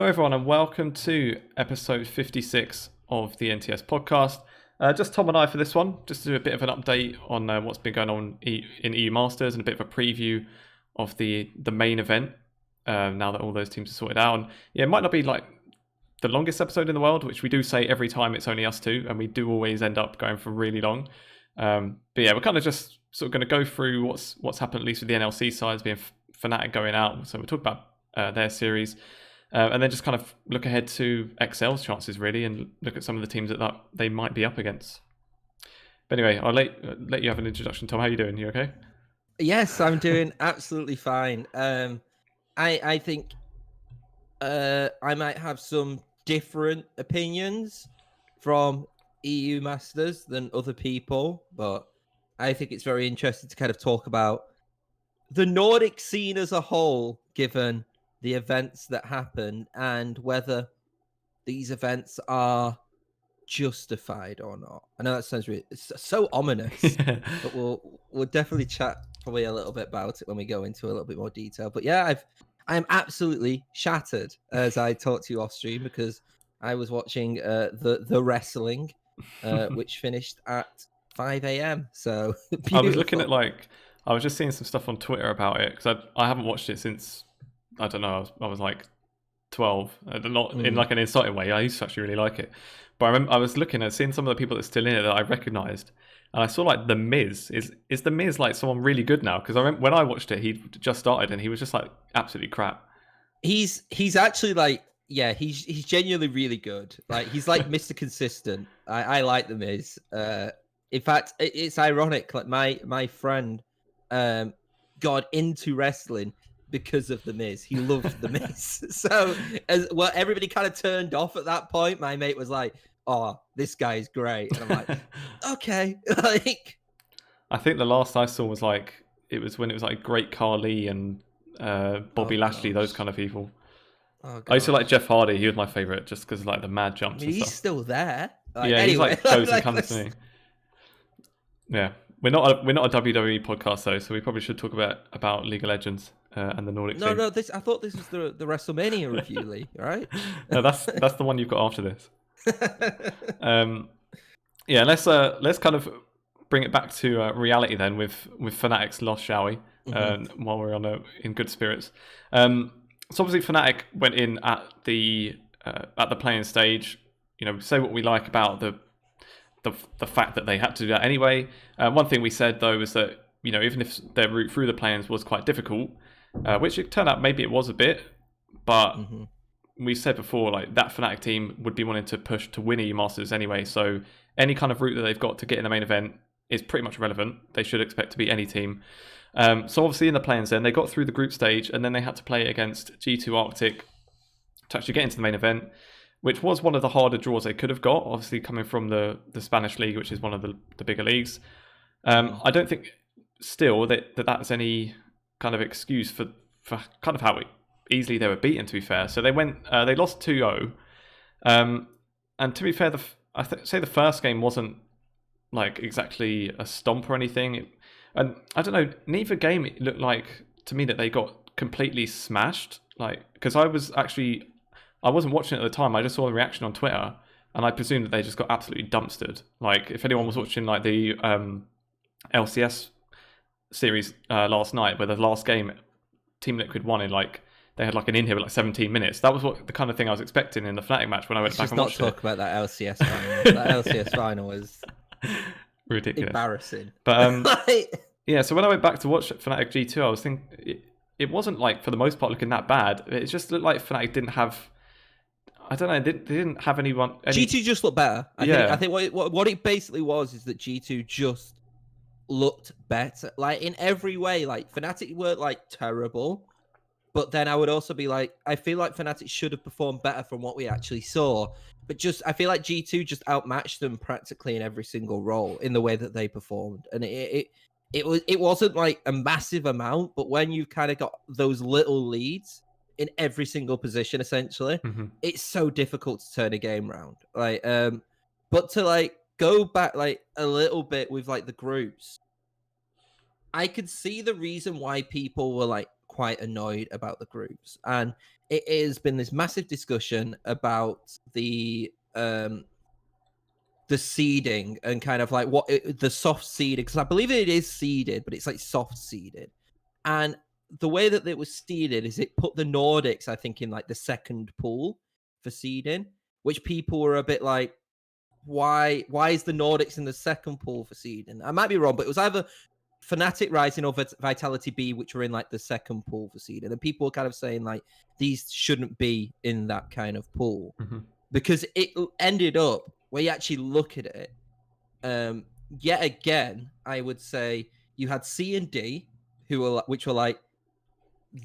Hello everyone and welcome to episode 56 of the NTS Podcast. Just Tom and I for this one, just to do a bit of an update on what's been going on in EU Masters and a bit of a preview of the main event now that all those teams are sorted out. And yeah, it might not be like the longest episode in the world, which we do say every time it's only us two, and we do always end up going for really long. But yeah, we're kind of just sort of going to go through what's happened, at least with the NLC sides being Fnatic going out. So we'll talk about their series. And then just kind of look ahead to XL's chances, really, and look at some of the teams that they might be up against. But anyway, I'll let you have an introduction. Tom, how are you doing? You okay? Yes, I'm doing absolutely fine. I think I might have some different opinions from EU Masters than other people, but I think it's very interesting to kind of talk about the Nordic scene as a whole, given the events that happen and whether these events are justified or not. I know that sounds really it's so ominous, but we'll definitely chat probably a little bit about it when we go into a little bit more detail. But yeah, I'm absolutely shattered as I talk to you off stream because I was watching the wrestling, which finished at 5 a.m. So beautiful. I was looking at I was just seeing some stuff on Twitter about it because I haven't watched it since. I don't know. I was like 12, not in like an insulting way. I used to actually really like it, but I remember I was looking at seeing some of the people that's still in it that I recognised, and I saw like the Miz. Is the Miz like someone really good now? Because I remember when I watched it, he just started and he was just like absolutely crap. He's actually like he's genuinely really good. Like he's like Mr. Consistent. I like the Miz. In fact, it's ironic. Like my friend got into wrestling because of the Miz. He loved the Miz. So everybody kind of turned off at that point. My mate was like, "Oh, this guy's great," and I'm like, "Okay." Like, I think the last I saw was when it was like Great Khali and Bobby Lashley, those kind of people. I used to like Jeff Hardy. He was my favorite just because of like the mad jumps. And he's stuff. Still there. Like, yeah, anyway, he's like goes and comes to me. Yeah, we're not a WWE podcast though, so we probably should talk about League of Legends and the Nordic. No, I thought this was the WrestleMania review, Lee. Right? No, that's the one you've got after this. Yeah, let's kind of bring it back to reality then with Fnatic's loss, shall we? While we're in good spirits. So obviously Fnatic went in at the playing stage. You know, say what we like about the fact that they had to do that anyway. One thing we said though was that, you know, even if their route through the play-ins was quite difficult, which it turned out maybe it was a bit, but we said before like that Fnatic team would be wanting to push to win EU Masters anyway. So any kind of route that they've got to get in the main event is pretty much irrelevant. They should expect to beat any team. So obviously in the play-ins then they got through the group stage and then they had to play against G2 Arctic to actually get into the main event, which was one of the harder draws they could have got, obviously coming from the Spanish league, which is one of the bigger leagues. I don't think still that's any kind of excuse for kind of how easily they were beaten, to be fair. So they lost 2-0. And to be fair, say the first game wasn't like exactly a stomp or anything. And I don't know, neither game it looked like to me that they got completely smashed. Like, because I wasn't watching it at the time. I just saw the reaction on Twitter, and I presumed that they just got absolutely dumpstered. Like, if anyone was watching like the LCS series last night, where the last game Team Liquid won in like they had like an in-here with like 17 minutes. That was the kind of thing I was expecting in the Fnatic match when I went back and watched it. Let's not talk about that LCS final. That LCS final was ridiculous, embarrassing. But yeah, so when I went back to watch Fnatic G2, I was thinking it wasn't like for the most part looking that bad. It just looked like Fnatic didn't have. I don't know. They didn't have anyone. G2 just looked better. I think what it basically was is that G2 just looked better, like in every way. Like Fnatic weren't like terrible, but then I would also be like, I feel like Fnatic should have performed better from what we actually saw. But just I feel like G2 just outmatched them practically in every single role in the way that they performed, and it wasn't like a massive amount, but when you've kind of got those little leads in every single position, essentially, it's so difficult to turn a game around. Like, but to like go back like a little bit with like the groups, I could see the reason why people were like quite annoyed about the groups, and it has been this massive discussion about the seeding and kind of like the soft seeding, because I believe it is seeded, but it's like soft seeded. And the way that it was seeded is it put the Nordics, I think, in like the second pool for seeding, which people were a bit like, why is the Nordics in the second pool for seeding? I might be wrong, but it was either Fnatic Rising or Vitality B, which were in like the second pool for seeding. And people were kind of saying like, these shouldn't be in that kind of pool, because it ended up, where you actually look at it, yet again, I would say you had C and D, which were like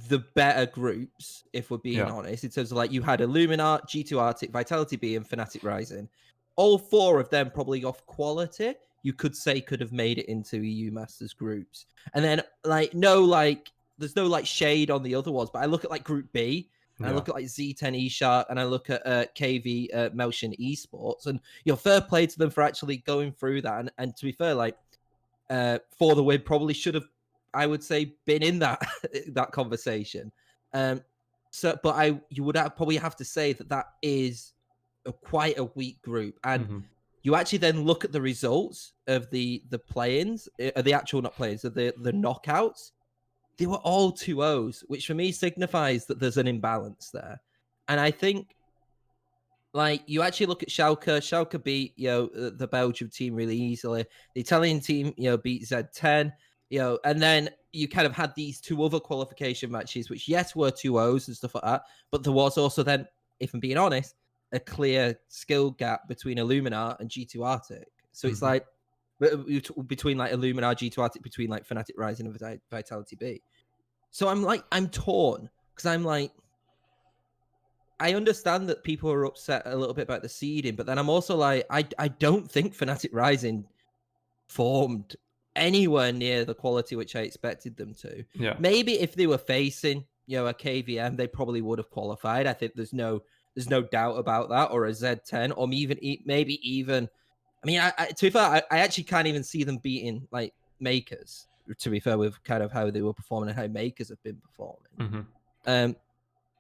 the better groups, if we're being honest, in terms of like you had Illuminar, G2 Artic, Vitality B, and Fnatic Rising. All four of them probably off quality, you could say could have made it into EU Masters groups. And then there's no like shade on the other ones, but I look at like Group B, and I look at like Z10 eShark, and I look at KV Meltion Esports, and fair play to them for actually going through that. And to be fair, like For the Win probably should have, I would say, been in that that conversation. You would probably have to say that is quite a weak group, and you actually then look at the results of the play-ins, the actual not play-ins, of the knockouts. They were all 2-0s, which for me signifies that there's an imbalance there. And I think, like, you actually look at Schalke. Schalke beat, the Belgium team really easily. The Italian team, beat Z10, and then you kind of had these two other qualification matches, which, yes, were 2-0s and stuff like that. But there was also then, if I'm being honest, a clear skill gap between Illuminar and G2 Artic. So it's like, between like Illuminar, G2 Artic, between like Fnatic Rising and Vitality B. So I'm torn, because I'm like, I understand that people are upset a little bit about the seeding, but then I'm also like, I don't think Fnatic Rising formed anywhere near the quality which I expected them to. Yeah. Maybe if they were facing, a KVM, they probably would have qualified. I think there's no doubt about that, or a Z10, or maybe even. I mean, to be fair, I actually can't even see them beating like Makers. To be fair, with kind of how they were performing and how Makers have been performing.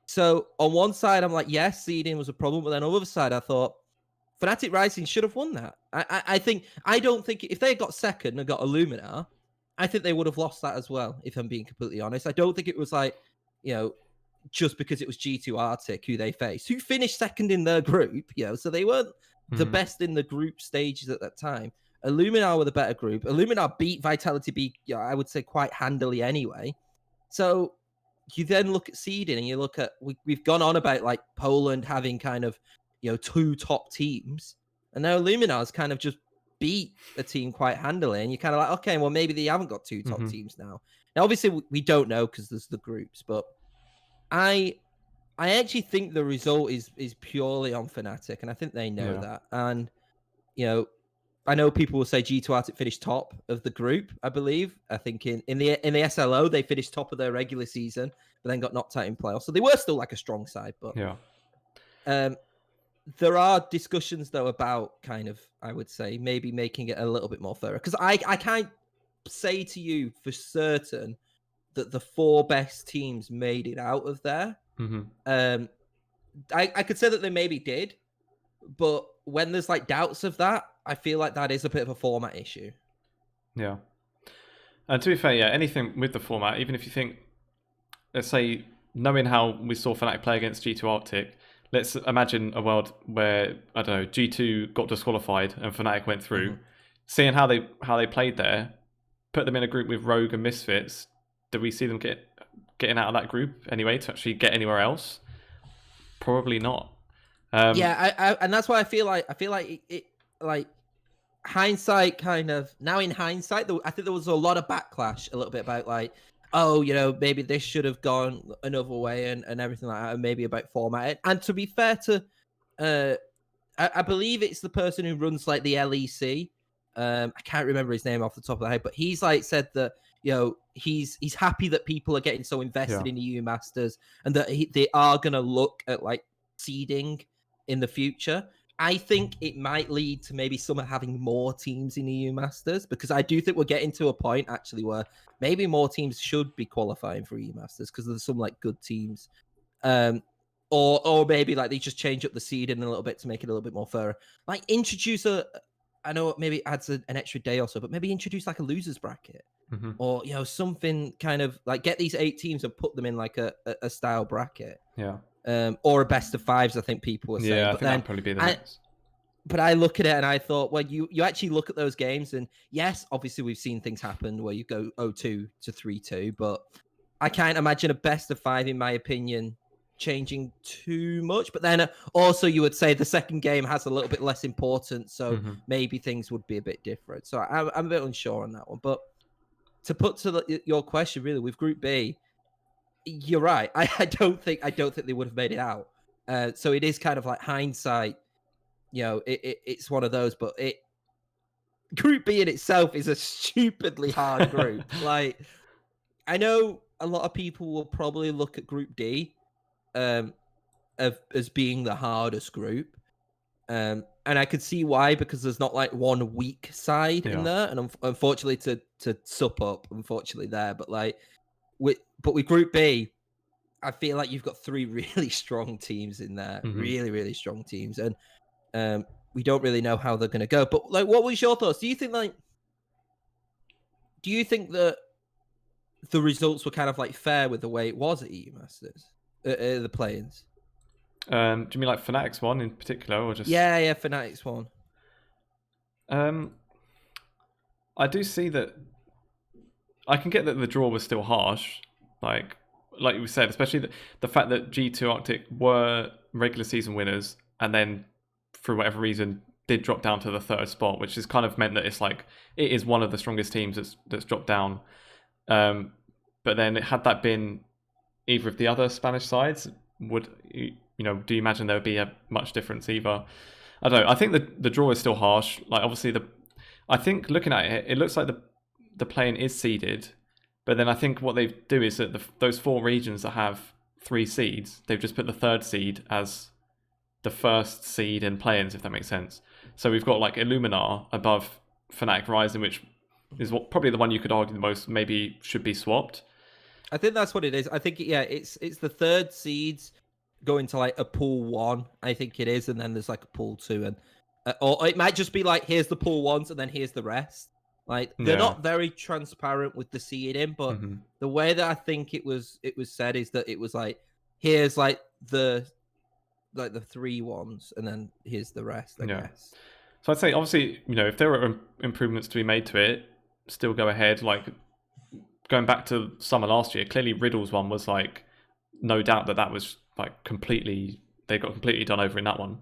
So on one side, I'm like, yes, seeding was a problem, but then on the other side, I thought Fnatic Rising should have won that. I don't think if they had got second and got Illuminar, I think they would have lost that as well. If I'm being completely honest, I don't think it was like, just because it was G2 Artic who they faced, who finished second in their group, so they weren't the best in the group stages at that time. Illuminar were the better group. Illuminar beat Vitality B, I would say, quite handily anyway. So you then look at seeding, and you look at, we've gone on about like Poland having kind of, two top teams, and now Illuminar's kind of just beat a team quite handily, and you're kind of like, okay, well, maybe they haven't got two top teams now. Now, obviously, we don't know because there's the groups, but I actually think the result is purely on Fnatic, and I think they know that. And I know people will say G2 Artic finished top of the group. I believe. I think in the SLO they finished top of their regular season, but then got knocked out in playoffs. So they were still like a strong side. But there are discussions though about kind of, I would say, maybe making it a little bit more thorough, because I can't say to you for certain that the four best teams made it out of there. I could say that they maybe did, but when there's like doubts of that, I feel like that is a bit of a format issue. Yeah. And to be fair, anything with the format, even if you think, let's say, knowing how we saw Fnatic play against G2 Arctic, let's imagine a world where, I don't know, G2 got disqualified and Fnatic went through. Seeing how they played there, put them in a group with Rogue and Misfits, do we see them getting out of that group anyway to actually get anywhere else? Probably not. And that's why I feel like it like hindsight kind of, now in hindsight, I think there was a lot of backlash a little bit about like, oh, maybe this should have gone another way and everything like that, and maybe about format. And to be fair to, I believe it's the person who runs like the LEC. I can't remember his name off the top of the head, but he's like said that, he's happy that people are getting so invested in the EU Masters, and that they are going to look at like seeding in the future. I think it might lead to maybe some having more teams in EU Masters, because I do think we're getting to a point actually where maybe more teams should be qualifying for EU Masters, because there's some like good teams. or maybe like they just change up the seeding a little bit to make it a little bit more fair. Like introduce I know maybe it adds an extra day or so, but maybe introduce like a losers bracket. Or something kind of like get these 8 teams and put them in like a style bracket, or a best of 5s. I think people were saying, I but think that'd probably be the next. But I look at it and I thought, well, you actually look at those games, and yes, obviously we've seen things happen where you go 0-2 to 3-2, but I can't imagine a best of 5, in my opinion, changing too much. But then also you would say the second game has a little bit less importance, so maybe things would be a bit different. So I'm a bit unsure on that one, but. To put to your question, really, with Group B, you're right. I don't think they would have made it out. So it is kind of like hindsight. It's one of those. But Group B in itself is a stupidly hard group. Like, I know a lot of people will probably look at Group D as being the hardest group. And I could see why, because there's not like one weak side in there, and unfortunately to sup up, unfortunately there. But like, with Group B, I feel like you've got 3 really strong teams in there, really really strong teams, and we don't really know how they're going to go. But like, what was your thoughts? Do you think that the results were kind of like fair with the way it was at EU Masters, the play-ins? Do you mean like Fnatic's one in particular, or just? Yeah, Fnatic's one. I do see that. I can get that the draw was still harsh, like we said, especially the fact that G2 Arctic were regular season winners, and then for whatever reason did drop down to the 3rd spot, which has kind of meant that it's like it is one of the strongest teams that's dropped down. But then had that been either of the other Spanish sides, would do you imagine there would be a much difference either? I don't know. I think the draw is still harsh. Like, obviously, I think looking at it, it looks like the play-in is seeded, but then I think what they do is that those 4 regions that have 3 seeds, they've just put the 3rd seed as the 1st seed in play-ins, if that makes sense. So we've got like Illuminar above Fnatic Rising, which is probably the one you could argue the most maybe should be swapped. I think that's what it is. I think it's the 3rd seeds going to like a pool 1, I think it is, and then there's like a pool 2, and or it might just be like, here's the pool 1s and then here's the rest. Like, they're not very transparent with the seeding, but the way that I think it was said is that it was like, here's like the 3 ones, and then here's the rest, I guess. So I'd say, obviously, if there are improvements to be made to it, still go ahead. Like, going back to summer last year, clearly Riddle's one was like, no doubt that was like they got completely done over in that one.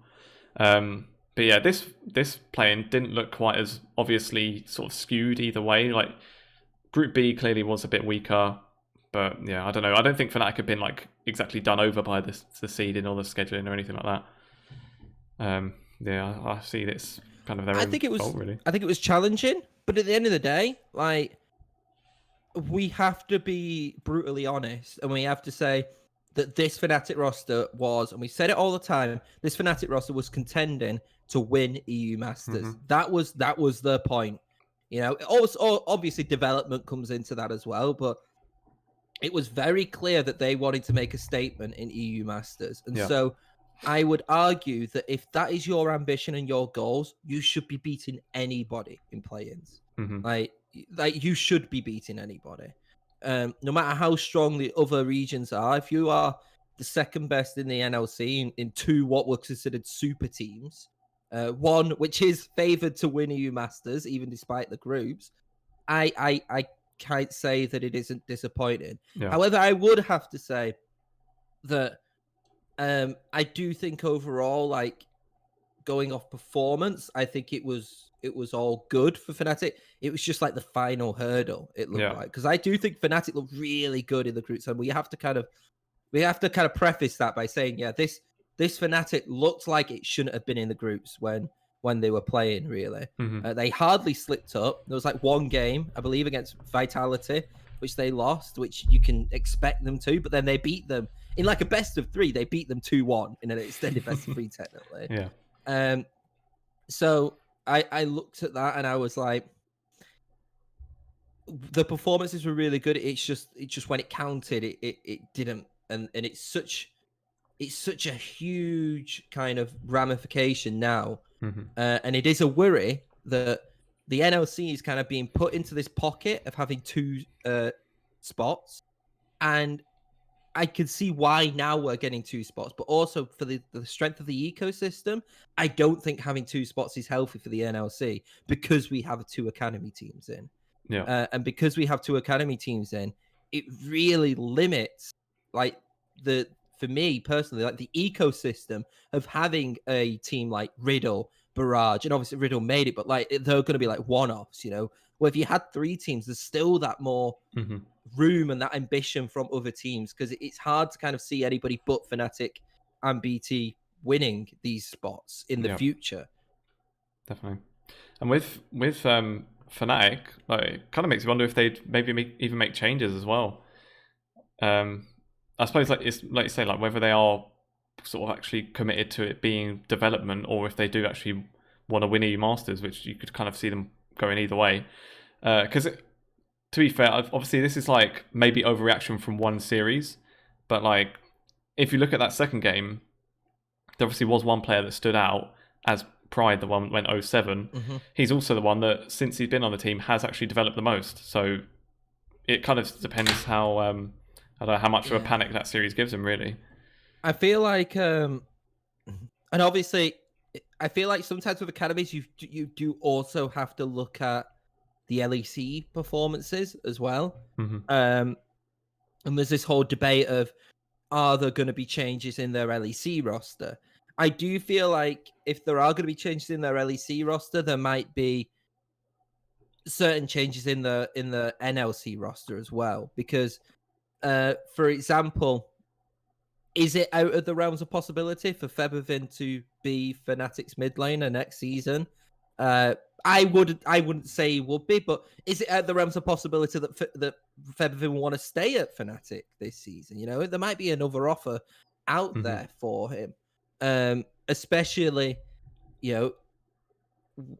But yeah, this play-in didn't look quite as obviously sort of skewed either way. Like, Group B clearly was a bit weaker, but yeah, I don't know. I don't think Fnatic had been like exactly done over by the seeding or the scheduling or anything like that. Yeah, I see this kind of their own fault, really. I think it was challenging, but at the end of the day, like, we have to be brutally honest, and we have to say that this Fnatic roster was, and we said it all the time, this Fnatic roster was contending to win EU Masters. That was the point. Also, obviously development comes into that as well, but it was very clear that they wanted to make a statement in EU Masters. And so I would argue that if that is your ambition and your goals, you should be beating anybody in play-ins. Like you should be beating anybody. No matter how strong the other regions are, if you are the second best in the NLC in 2 what were considered super teams, 1 which is favoured to win EU Masters, even despite the groups, I can't say that it isn't disappointing. However, I would have to say that I do think overall, like, going off performance, I think it was all good for Fnatic. It was just like the final hurdle, it looked like, because I do think Fnatic looked really good in the groups, and we have to kind of preface that by saying, this Fnatic looked like it shouldn't have been in the groups when they were playing, really. They hardly slipped up. There was like 1 game, I believe, against Vitality, which they lost, which you can expect them to, but then they beat them in like a best of 3. They beat them 2-1 in an extended best of 3, technically. So I looked at that and I was like, the performances were really good. It's just when it counted, it didn't. And it's such it's such a huge kind of ramification now. Mm-hmm. And it is a worry that the NLC is kind of being put into this pocket of having 2 spots. And I can see why now we're getting 2 spots, but also for the strength of the ecosystem, I don't think having 2 spots is healthy for the NLC because we have 2 academy teams in. Yeah. And because we have 2 academy teams in, it really limits, like, for me personally, like the ecosystem of having a team like Riddle, Barrage, and obviously Riddle made it, but like they're going to be like one-offs, you know. Where if you had 3 teams, there's still that more Mm-hmm. room and that ambition from other teams, because it's hard to kind of see anybody but Fnatic and BT winning these spots in the future. Definitely. And with Fnatic, like, it kind of makes you wonder if they'd maybe even make changes as well. I suppose, like, it's like you say, like, whether they are sort of actually committed to it being development, or if they do actually want to win EU Masters, which you could kind of see them going either way. Because to be fair, obviously this is like maybe overreaction from one series, but like if you look at that second game, there obviously was one player that stood out as Pride, the one that went 0-7. Mm-hmm. He's also the one that, since he's been on the team, has actually developed the most. So it kind of depends how I don't know how much of a panic that series gives him, really. I feel like, and obviously, I feel like sometimes with academies, you do also have to look at the LEC performances as well. Mm-hmm. And there's this whole debate of, are there going to be changes in their LEC roster? I do feel like if there are going to be changes in their LEC roster, there might be certain changes in the NLC roster as well. Because, for example, is it out of the realms of possibility for Feathervin to be Fnatic's mid laner next season? I wouldn't say he would be, but is it out of the realms of possibility that Feathervin will want to stay at Fnatic this season? You know, there might be another offer out there for him, especially, you know,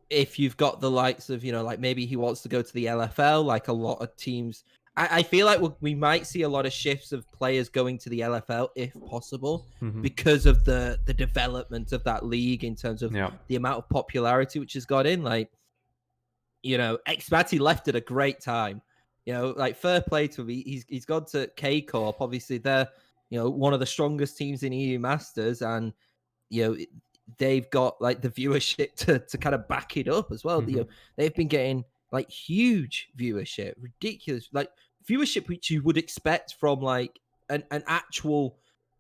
if you've got the likes of, you know, like maybe he wants to go to the LFL, like a lot of teams. I feel like we might see a lot of shifts of players going to the LFL if possible, because of the development of that league in terms of the amount of popularity which has got in. Like, you know, Xmati left at a great time. You know, like, fair play to him. He's gone to KCorp. Obviously, they're, you know, one of the strongest teams in EU Masters, and, you know, they've got like the viewership to kind of back it up as well. You know, they've been getting like huge viewership, ridiculous like viewership, which you would expect from like an actual,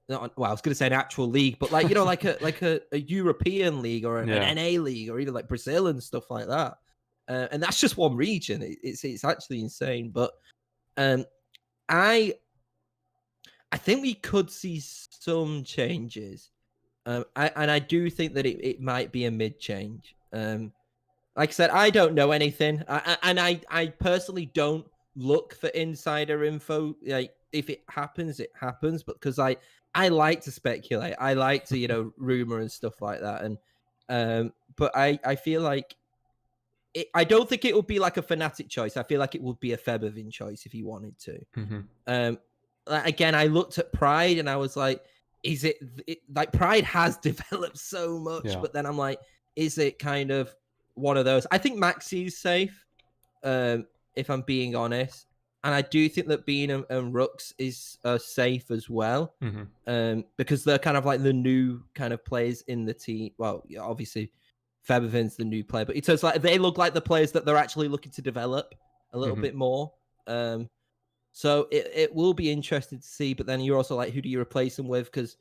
well, I was going to say an actual league, but like, you know, like a European league or an NA league, or even like Brazil and stuff like that. And that's just one region. It's actually insane. But I think we could see some changes. I do think that it might be a mid change. Like I said, I don't know anything, I personally don't look for insider info. Like, if it happens, it happens. But because I like to speculate, I like to, you know, rumor and stuff like that. And but I feel like I don't think it would be like a Fnatic choice. I feel like it would be a Feathervin choice if he wanted to. Again, I looked at Pride and I was like, is it like Pride has developed so much, but then I'm like, is it kind of one of those? I think Maxi's safe, if I'm being honest, and I do think that Bean and Rux is safe as well, because they're kind of like the new kind of players in the team. Well, obviously Feathervin's the new player, but it turns like they look like the players that they're actually looking to develop a little bit more. So it will be interesting to see, but then you're also like, who do you replace them with? Because,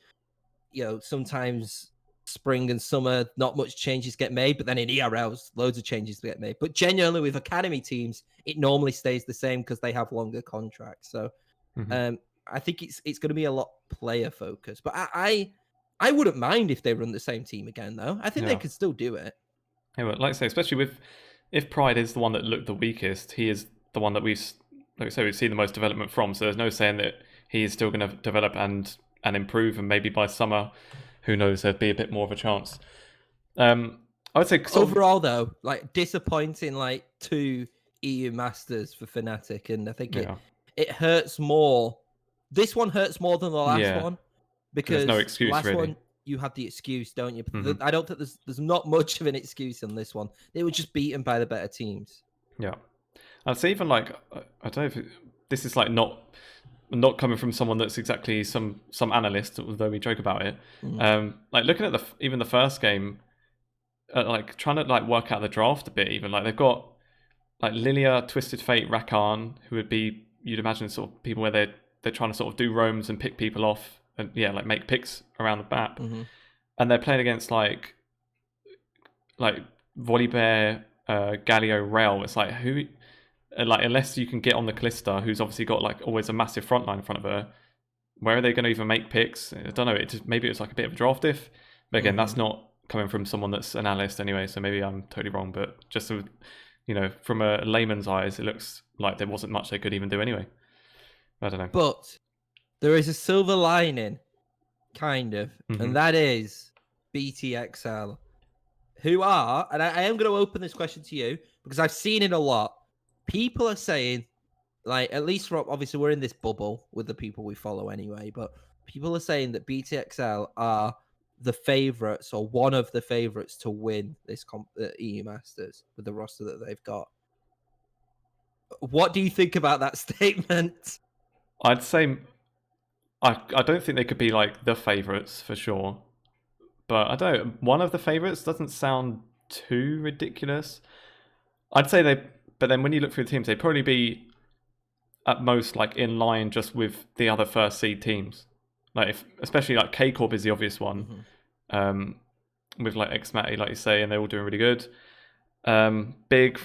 you know, sometimes spring and summer, not much changes get made, but then in ERLs, loads of changes get made. But genuinely with academy teams, it normally stays the same because they have longer contracts. So I think it's going to be a lot player focused. But I wouldn't mind if they run the same team again, though. I think they could still do it. Yeah, but like I say, especially if Pride is the one that looked the weakest, he is the one that we've seen the most development from. So there's no saying that he is still going to develop and improve, and maybe by summer, who knows, there'd be a bit more of a chance. I would say overall, though, like, disappointing, like 2 EU Masters for Fnatic, and I think it hurts more. This one hurts more than the last one, because no excuse, last really. one you have the excuse, don't you? Mhm. I don't think there's not much of an excuse on this one. They were just beaten by the better teams. Yeah, I'd say even like I don't know if this is like not coming from someone that's exactly some analyst, although we joke about it. Like looking at even the first game, like trying to like work out the draft a bit. Even like they've got like Lilia, Twisted Fate, Rakan, who would be, you'd imagine, sort of people where they're trying to sort of do roams and pick people off and like make picks around the map. And they're playing against like Volibear, Galio, Rail. It's like who, like unless you can get on the Callista, who's obviously got like always a massive front line in front of her, where are they going to even make picks? I don't know. Maybe it's like a bit of a draft diff. But again, that's not coming from someone that's an analyst anyway, so maybe I'm totally wrong. But just so, from a layman's eyes, it looks like there wasn't much they could even do anyway. I don't know. But there is a silver lining, kind of, and that is BTXL, who are, and I am going to open this question to you because I've seen it a lot. People are saying, like, at least obviously we're in this bubble with the people we follow anyway, but people are saying that BTXL are the favourites or one of the favourites to win this EU Masters with the roster that they've got. What do you think about that statement? I'd say I don't think they could be like the favourites for sure, but I don't know, one of the favourites doesn't sound too ridiculous. I'd say but then when you look through the teams, they'd probably be at most like in line just with the other first seed teams. Like especially like KCorp is the obvious one, with like Xmati, like you say, and they're all doing really good. Big,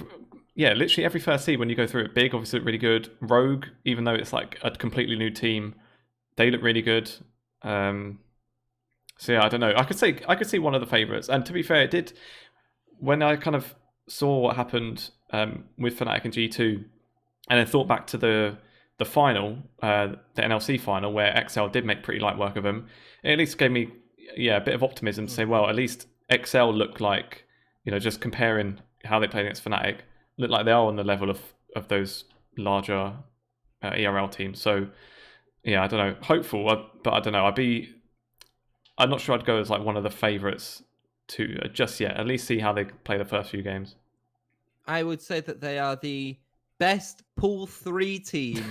yeah, literally every first seed when you go through it. Big obviously look really good. Rogue, even though it's like a completely new team, they look really good. So yeah, I don't know. I could see one of the favourites. And to be fair, it did, when I kind of saw what happened with Fnatic and G2, and then thought back to the final, the NLC final, where XL did make pretty light work of them. It at least gave me a bit of optimism to say, well, at least XL look like, just comparing how they played against Fnatic, look like they are on the level of those larger ERL teams. So yeah, I don't know, hopeful, but I don't know. I'm not sure I'd go as like one of the favourites to just yet. At least see how they play the first few games. I would say that they are the best Pool 3 team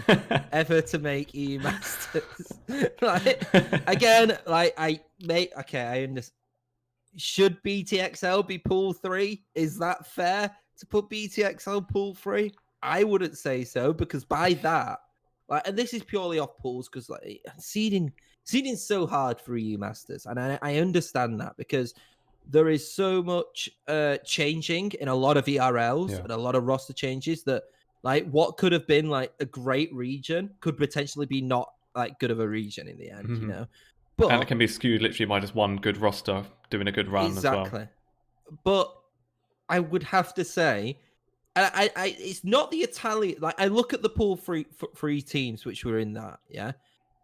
ever to make EU Masters. Like, again, like I understand. Should BTXL be Pool 3? Is that fair to put BTXL Pool 3? I wouldn't say so, because by that, like, and this is purely off pools, because like seeding's so hard for EU Masters, and I understand that because there is so much changing in a lot of ERLs and a lot of roster changes that, like, what could have been like a great region could potentially be not like good of a region in the end, But, and it can be skewed literally by just one good roster doing a good run as well. Exactly. But I would have to say, I it's not the Italian. Like, I look at the pool three teams which were in that,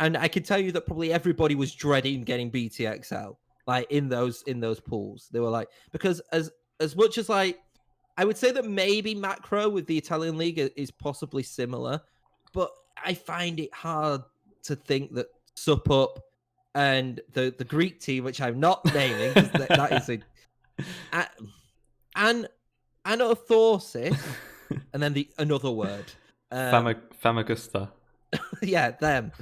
and I can tell you that probably everybody was dreading getting BTXL. Like in those pools, they were like, because as much as like, I would say that maybe macro with the Italian league is possibly similar, but I find it hard to think that Sup Up and the Greek team, which I'm not naming, because that is and Anorthosis, and then another word, Famagusta. Yeah, them.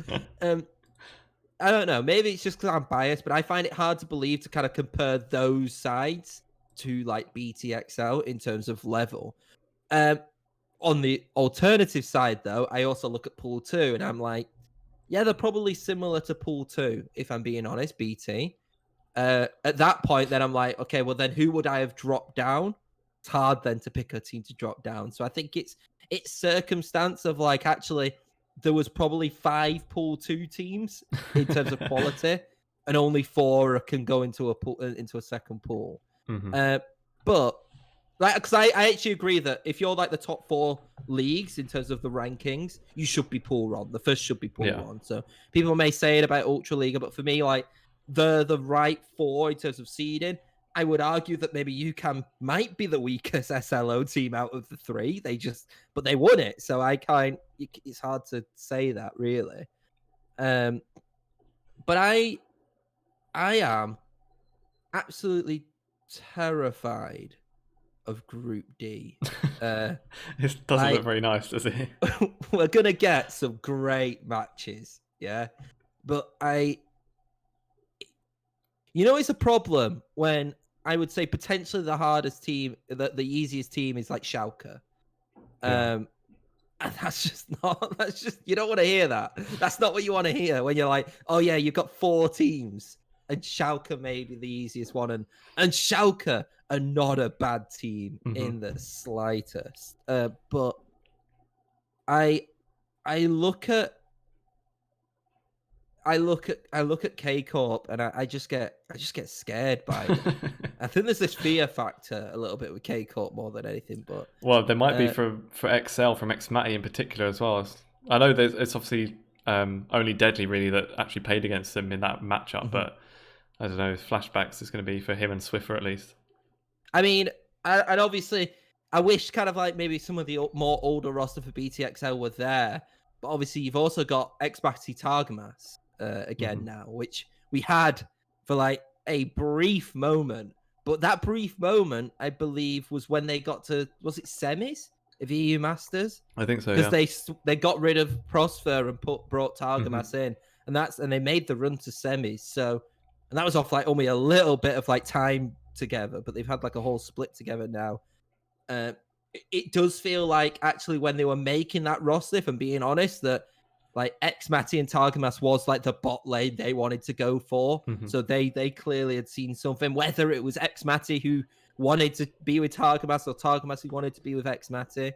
I don't know. Maybe it's just because I'm biased, but I find it hard to believe to kind of compare those sides to like BTXL in terms of level. On the alternative side, though, I also look at Pool 2 and I'm like, yeah, they're probably similar to Pool 2, if I'm being honest, BT. At that point, then I'm like, okay, well, then who would I have dropped down? It's hard then to pick a team to drop down. So I think it's circumstance of like, actually, there was probably 5 Pool 2 teams in terms of quality, and only 4 can go into a second pool. But like, because I actually agree that if you're like the top 4 leagues in terms of the rankings, you should be Pool 1. The first should be Pool 1. So people may say it about Ultra Liga, but for me, like the right 4 in terms of seeding, I would argue that maybe UCAM might be the weakest SLO team out of the 3. But they won it, so it's hard to say that really. But I I am absolutely terrified of Group D. It doesn't look very nice, does it? We're gonna get some great matches, yeah. But it's a problem when I would say potentially the hardest team, the easiest team is like Schalke. And that's just not. That's just you don't want to hear that. That's not what you want to hear when you're like, oh yeah, you've got 4 teams, and Schalke may be the easiest one, and Schalke are not a bad team in the slightest. But I look at KCorp and I just get scared by it. I think there's this fear factor a little bit with KCorp more than anything. But well, there might be for XL from Xmati in particular as well. I know it's obviously only Deadly really that actually played against them in that matchup, but I don't know. Flashbacks is going to be for him and Swiffer at least. I mean, and obviously, I wish kind of like maybe some of the more older roster for BTXL were there. But obviously, you've also got Xmati Targamas again now, which we had for like a brief moment. But that brief moment, I believe, was when they got to, was it semis of EU Masters? I think so, because they got rid of Prosper and brought Targamas in, and they made the run to semis. So, and that was off like only a little bit of like time together, but they've had like a whole split together now. It does feel like actually when they were making that roster, if I'm being honest, that like Xmati and Targamas was like the bot lane they wanted to go for. So they clearly had seen something, whether it was Xmati who wanted to be with Targamas or Targamas who wanted to be with Xmati.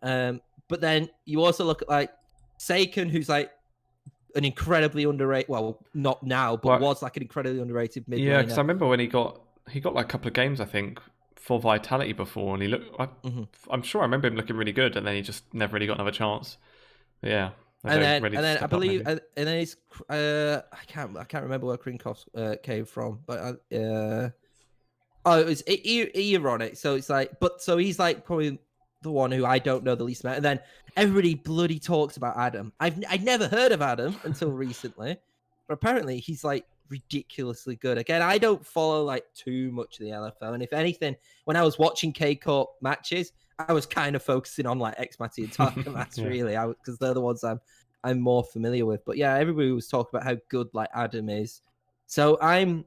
But then you also look at like Seiken, who's like an incredibly underrated, well, not now, but was like an incredibly underrated mid laner. Yeah, because I remember when he got like a couple of games, I think, for Vitality before, and he looked. I'm sure I remember him looking really good, and then he just never really got another chance. But yeah, and then I believe, and then he's I can't remember where Krinkov came from, but it was ironic. So it's like, but so he's like probably the one who I don't know the least about, and then everybody bloody talks about Adam. I'd never heard of Adam until recently, but apparently he's like ridiculously good. Again, I don't follow like too much of the LFL, and if anything, when I was watching KCorp matches, I was kind of focusing on like Xmati and Targamas really, because they're the ones I'm more familiar with. But yeah, everybody was talking about how good like Adam is, so I'm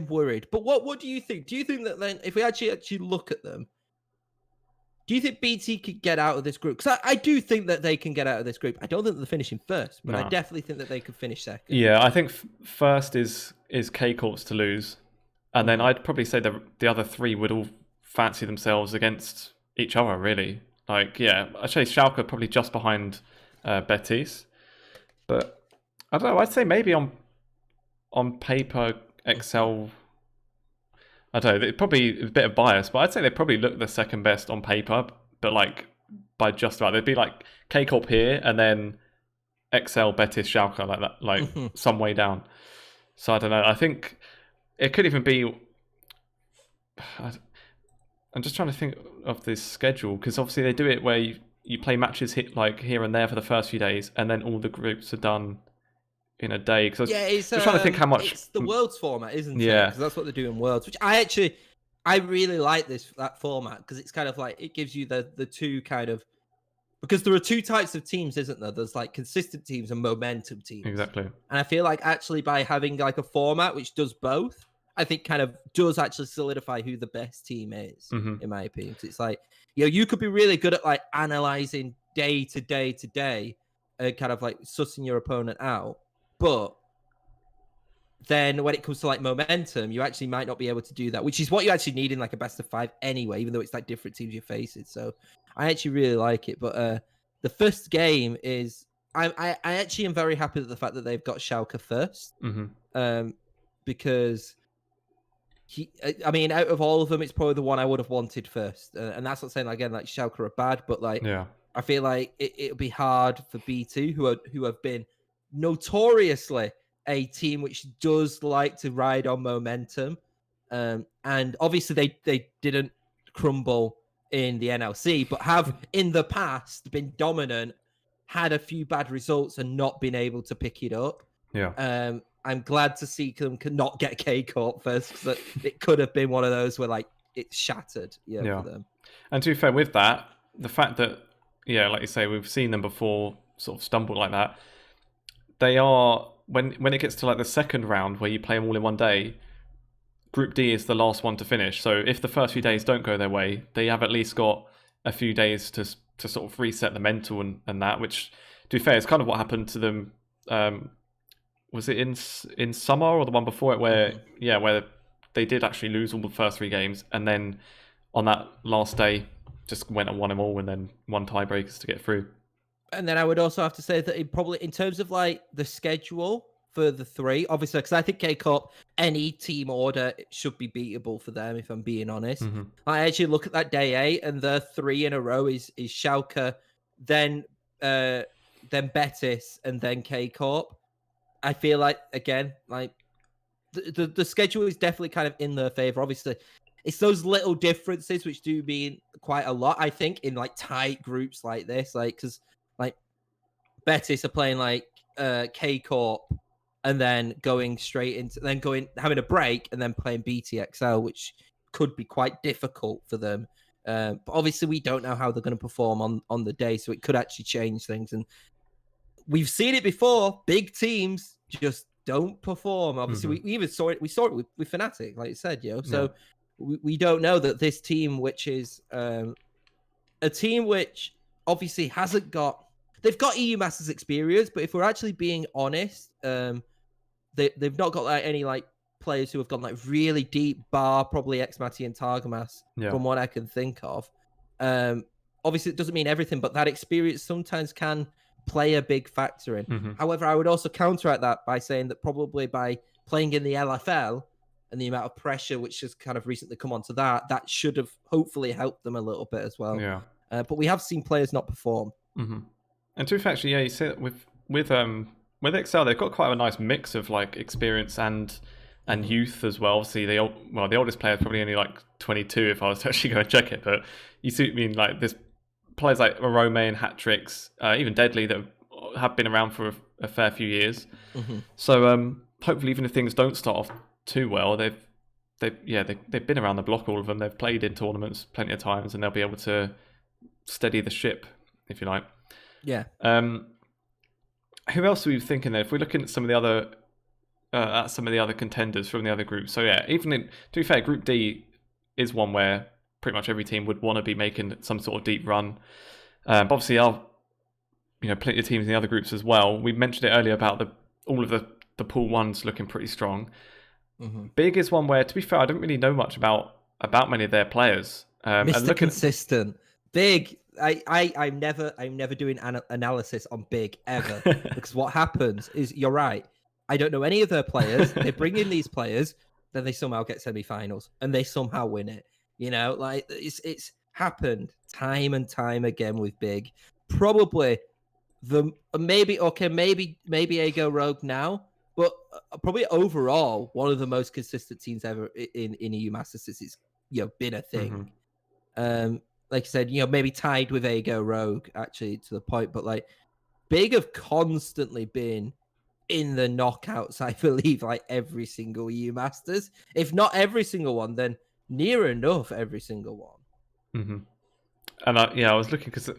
worried. But what do you think? Do you think that then, if we actually look at them, do you think BT could get out of this group? Because I do think that they can get out of this group. I don't think they're finishing first, but I definitely think that they could finish second. Yeah, I think first is KCorp's to lose. And then I'd probably say the other 3 would all fancy themselves against each other, really. Like, yeah, actually Schalke probably just behind Betis. But I don't know, I'd say maybe on paper, Excel... I don't know, it's probably a bit of bias, but I'd say they probably look the second best on paper, but like by just about. They'd be like KCorp here and then XL, Betis, Schalke, like that, like some way down. So I don't know. I think it could even be... I'm just trying to think of this schedule, because obviously they do it where you play matches like here and there for the first few days, and then all the groups are done in a day. Because it's trying to think how much. It's the Worlds format, isn't it? Yeah, because that's what they're doing in Worlds, which I really like that format, because it's kind of like it gives you the 2 kind of, because there are 2 types of teams, isn't there? There's like consistent teams and momentum teams. Exactly. And I feel like actually by having like a format which does both, I think kind of does actually solidify who the best team is, in my opinion. So it's like, you could be really good at like analyzing day to day to day, kind of like sussing your opponent out. But then when it comes to like momentum, you actually might not be able to do that, which is what you actually need in like a best of 5 anyway, even though it's like different teams you're facing. So I actually really like it. But the first game is, I actually am very happy with the fact that they've got Schalke first, because I mean, out of all of them, it's probably the one I would have wanted first. And that's not saying again like Schalke are bad, but like I feel like it'll be hard for B2, who have been notoriously a team which does like to ride on momentum. And obviously they didn't crumble in the NLC, but have in the past been dominant, had a few bad results and not been able to pick it up. Yeah. I'm glad to see them not get KCorp first, because it could have been one of those where like it's shattered, for them. And to be fair, with that, the fact that like you say, we've seen them before sort of stumble like that. They are when it gets to like the second round where you play them all in one day. Group D is the last one to finish. So if the first few days don't go their way, they have at least got a few days to sort of reset the mental and that. Which, to be fair, is kind of what happened to them. Was it in summer or the one before it where they did actually lose all the first 3 games, and then on that last day just went and won them all, and then won tiebreakers to get through. And then I would also have to say that it probably, in terms of like the schedule for the 3, obviously, because I think KCorp, any team order, it should be beatable for them, if I'm being honest. Mm-hmm. I actually look at that day 8, and the 3 in a row is Schalke, then Betis, and then KCorp. I feel like, again, like the schedule is definitely kind of in their favor. Obviously, it's those little differences which do mean quite a lot, I think, in like tight groups like this. Like, because like Betis are playing like KCorp, and then going straight into having a break and then playing BTXL, which could be quite difficult for them. But obviously, we don't know how they're going to perform on the day, so it could actually change things. And we've seen it before. Big teams just don't perform. Obviously, we even saw it. We saw it with Fnatic, like you said, So we don't know that this team, which is a team which obviously hasn't got. They've got EU Masters experience, but if we're actually being honest, they've not got like any like players who have gone like really deep, bar probably Xmati and Targamas, from what I can think of. Obviously, it doesn't mean everything, but that experience sometimes can play a big factor in. However, I would also counteract that by saying that probably by playing in the LFL and the amount of pressure which has kind of recently come onto that should have hopefully helped them a little bit as well. But we have seen players not perform. And to be fair, actually, you say that with Excel, they've got quite a nice mix of like experience and youth as well. Obviously, the oldest player is probably only like 22 if I was to actually go and check it. But you see, like there's players like Rome and Hat-Tricks, even Deadly, that have been around for a fair few years. So hopefully, even if things don't start off too well, they've been around the block, all of them. They've played in tournaments plenty of times, and they'll be able to steady the ship, if you like. Who else are we thinking there? If we're looking at some of the other contenders from the other groups, so even to be fair, Group D is one where pretty much every team would want to be making some sort of deep run. But obviously, plenty of teams in the other groups as well. We mentioned it earlier about all of the pool ones looking pretty strong. Big is one where, to be fair, I don't really know much about many of their players. Mr. Consistent. Big. I'm never doing analysis on Big ever, because what happens is, you're right, I don't know any of their players. They bring in these players, then they somehow get semi-finals and they somehow win it. Like it's happened time and time again with Big. Probably maybe Ego Rogue now, but probably overall one of the most consistent teams ever in EU Masters since it's been a thing. Like I said, maybe tied with Ego Rogue actually to the point, but like Big have constantly been in the knockouts, I believe, like every single EU Masters. If not every single one, then near enough every single one. And I was looking, because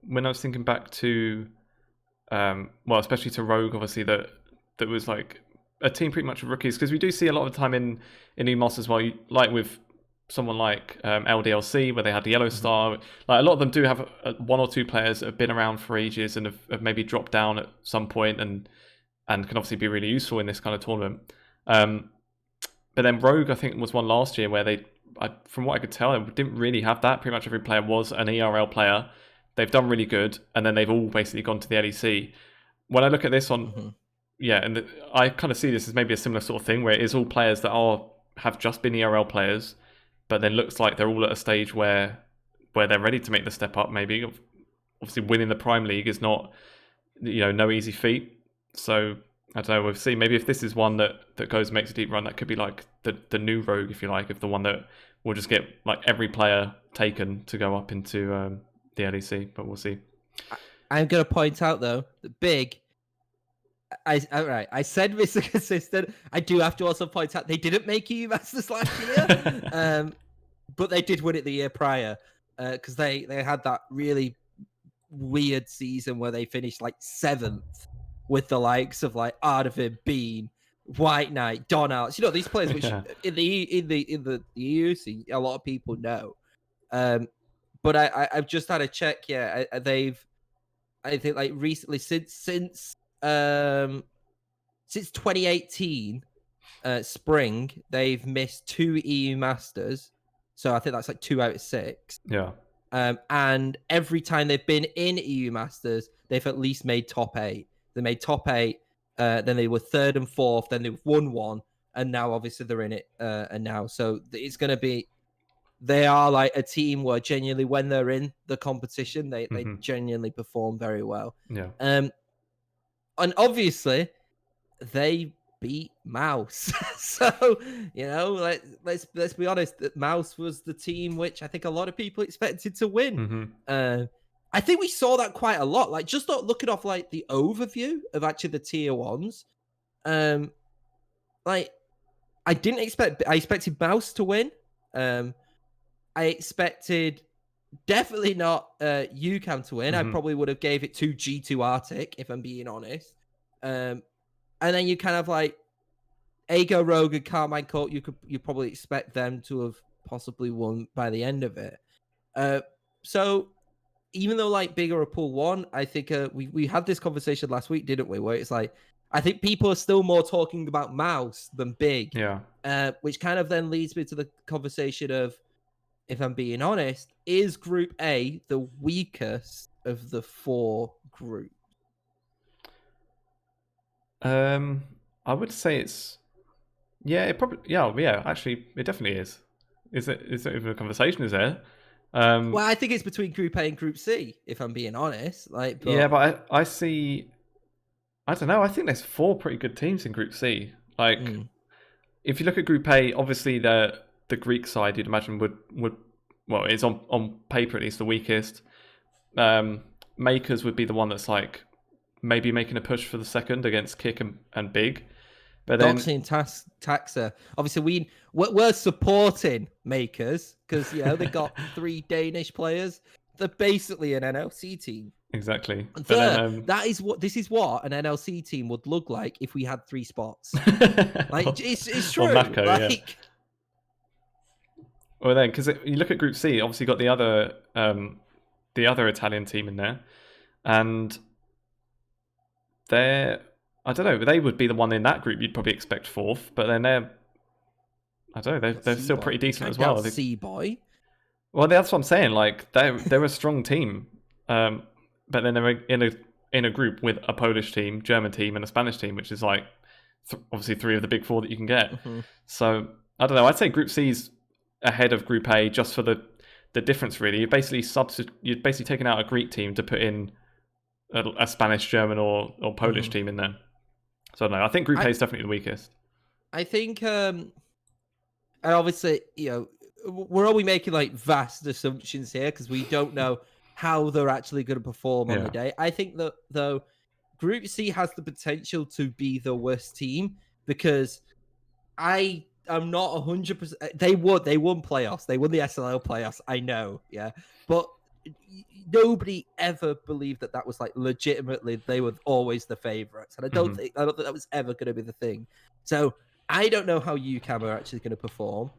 when I was thinking back to, especially to Rogue, obviously that was like a team pretty much of rookies, because we do see a lot of the time in EU Masters, like with someone like LDLC, where they had the Yellow Star, like a lot of them do have one or two players that have been around for ages and have maybe dropped down at some point and can obviously be really useful in this kind of tournament. But then Rogue, I think, was one last year where from what I could tell, they didn't really have that. Pretty much every player was an ERL player. They've done really good, and then they've all basically gone to the LEC. When I look at this I kind of see this as maybe a similar sort of thing, where it is all players that have just been ERL players, but then looks like they're all at a stage where they're ready to make the step up. Maybe obviously winning the Prime League is not no easy feat. So I don't know. We'll see. Maybe if this is one that goes makes a deep run, that could be like the new Rogue, if you like, if the one that will just get like every player taken to go up into the LEC. But we'll see. I'm going to point out though that Big, All right. I said Mr. Consistent. I do have to also point out they didn't make EU Masters last year, but they did win it the year prior because they had that really weird season where they finished like 7th with the likes of like Ardavid, Bean, White Knight, Donalds. You know, these players which in the EU scene, a lot of people know. But I've just had a check. Yeah, I think like recently since 2018 spring, they've missed 2 EU Masters. So I think that's like 2 out of 6. Yeah. And every time they've been in EU Masters, they've at least made top 8. They made top 8, then they were 3rd and 4th, then they've won 1, and now obviously they're in it. And now, so it's going to be, they are like a team where genuinely when they're in the competition, they genuinely perform very well. Yeah. And obviously they beat mouz. So, you know, let's be honest, that mouz was the team which I think a lot of people expected to win. I think we saw that quite a lot. Like, just looking off like the overview of actually the tier 1s. Like, I expected mouz to win. I expected definitely not UCAM to win. I probably would have gave it to G2 Artic, if I'm being honest. And then you kind of like Ago, Rogue, and Carmine Court, you probably expect them to have possibly won by the end of it. So even though like bigger a pool 1, I think we had this conversation last week, didn't we? Where it's like, I think people are still more talking about mouz than big. Yeah. Which kind of then leads me to the conversation of, if I'm being honest, is Group A the weakest of the 4 groups? I would say it's, it probably, actually, it definitely is. Is it even a conversation, is there? Well, I think it's between Group A and Group C, if I'm being honest. Like, yeah, but I see, I don't know, I think there's 4 pretty good teams in Group C. Like, if you look at Group A, obviously the Greek side, you'd imagine would well, it's on paper at least the weakest. Makers would be the one that's like maybe making a push for the second against Kick and Big. But then Doxy and Taxa. Obviously, we're supporting Makers because, you know, they got 3 Danish players. They're basically an NLC team. Exactly. This is what an NLC team would look like if we had 3 spots. Like, it's true. Or Mako, like, yeah. Well, then, because you look at Group C, obviously got the other Italian team in there, and I don't know, they would be the one in that group you'd probably expect 4th, but then they're still pretty decent as well. C-Boy. Well, that's what I'm saying. Like, they're a strong team, but then they're in a group with a Polish team, German team, and a Spanish team, which is like obviously 3 of the big 4 that you can get. So I don't know. I'd say Group C's ahead of Group A just for the difference. Really, you're basically taking out a Greek team to put in a Spanish, German, or Polish team in there. So I don't know. I think Group A is definitely the weakest. I think, and obviously, you know, we're only making like vast assumptions here because we don't know how they're actually going to perform on the day. I think that though Group C has the potential to be the worst team because I'm not 100%. They won playoffs. They won the SLL playoffs. I know, yeah, but nobody ever believed that was like legitimately they were always the favorites, and I don't think that was ever going to be the thing. So I don't know how UCAM are actually going to perform.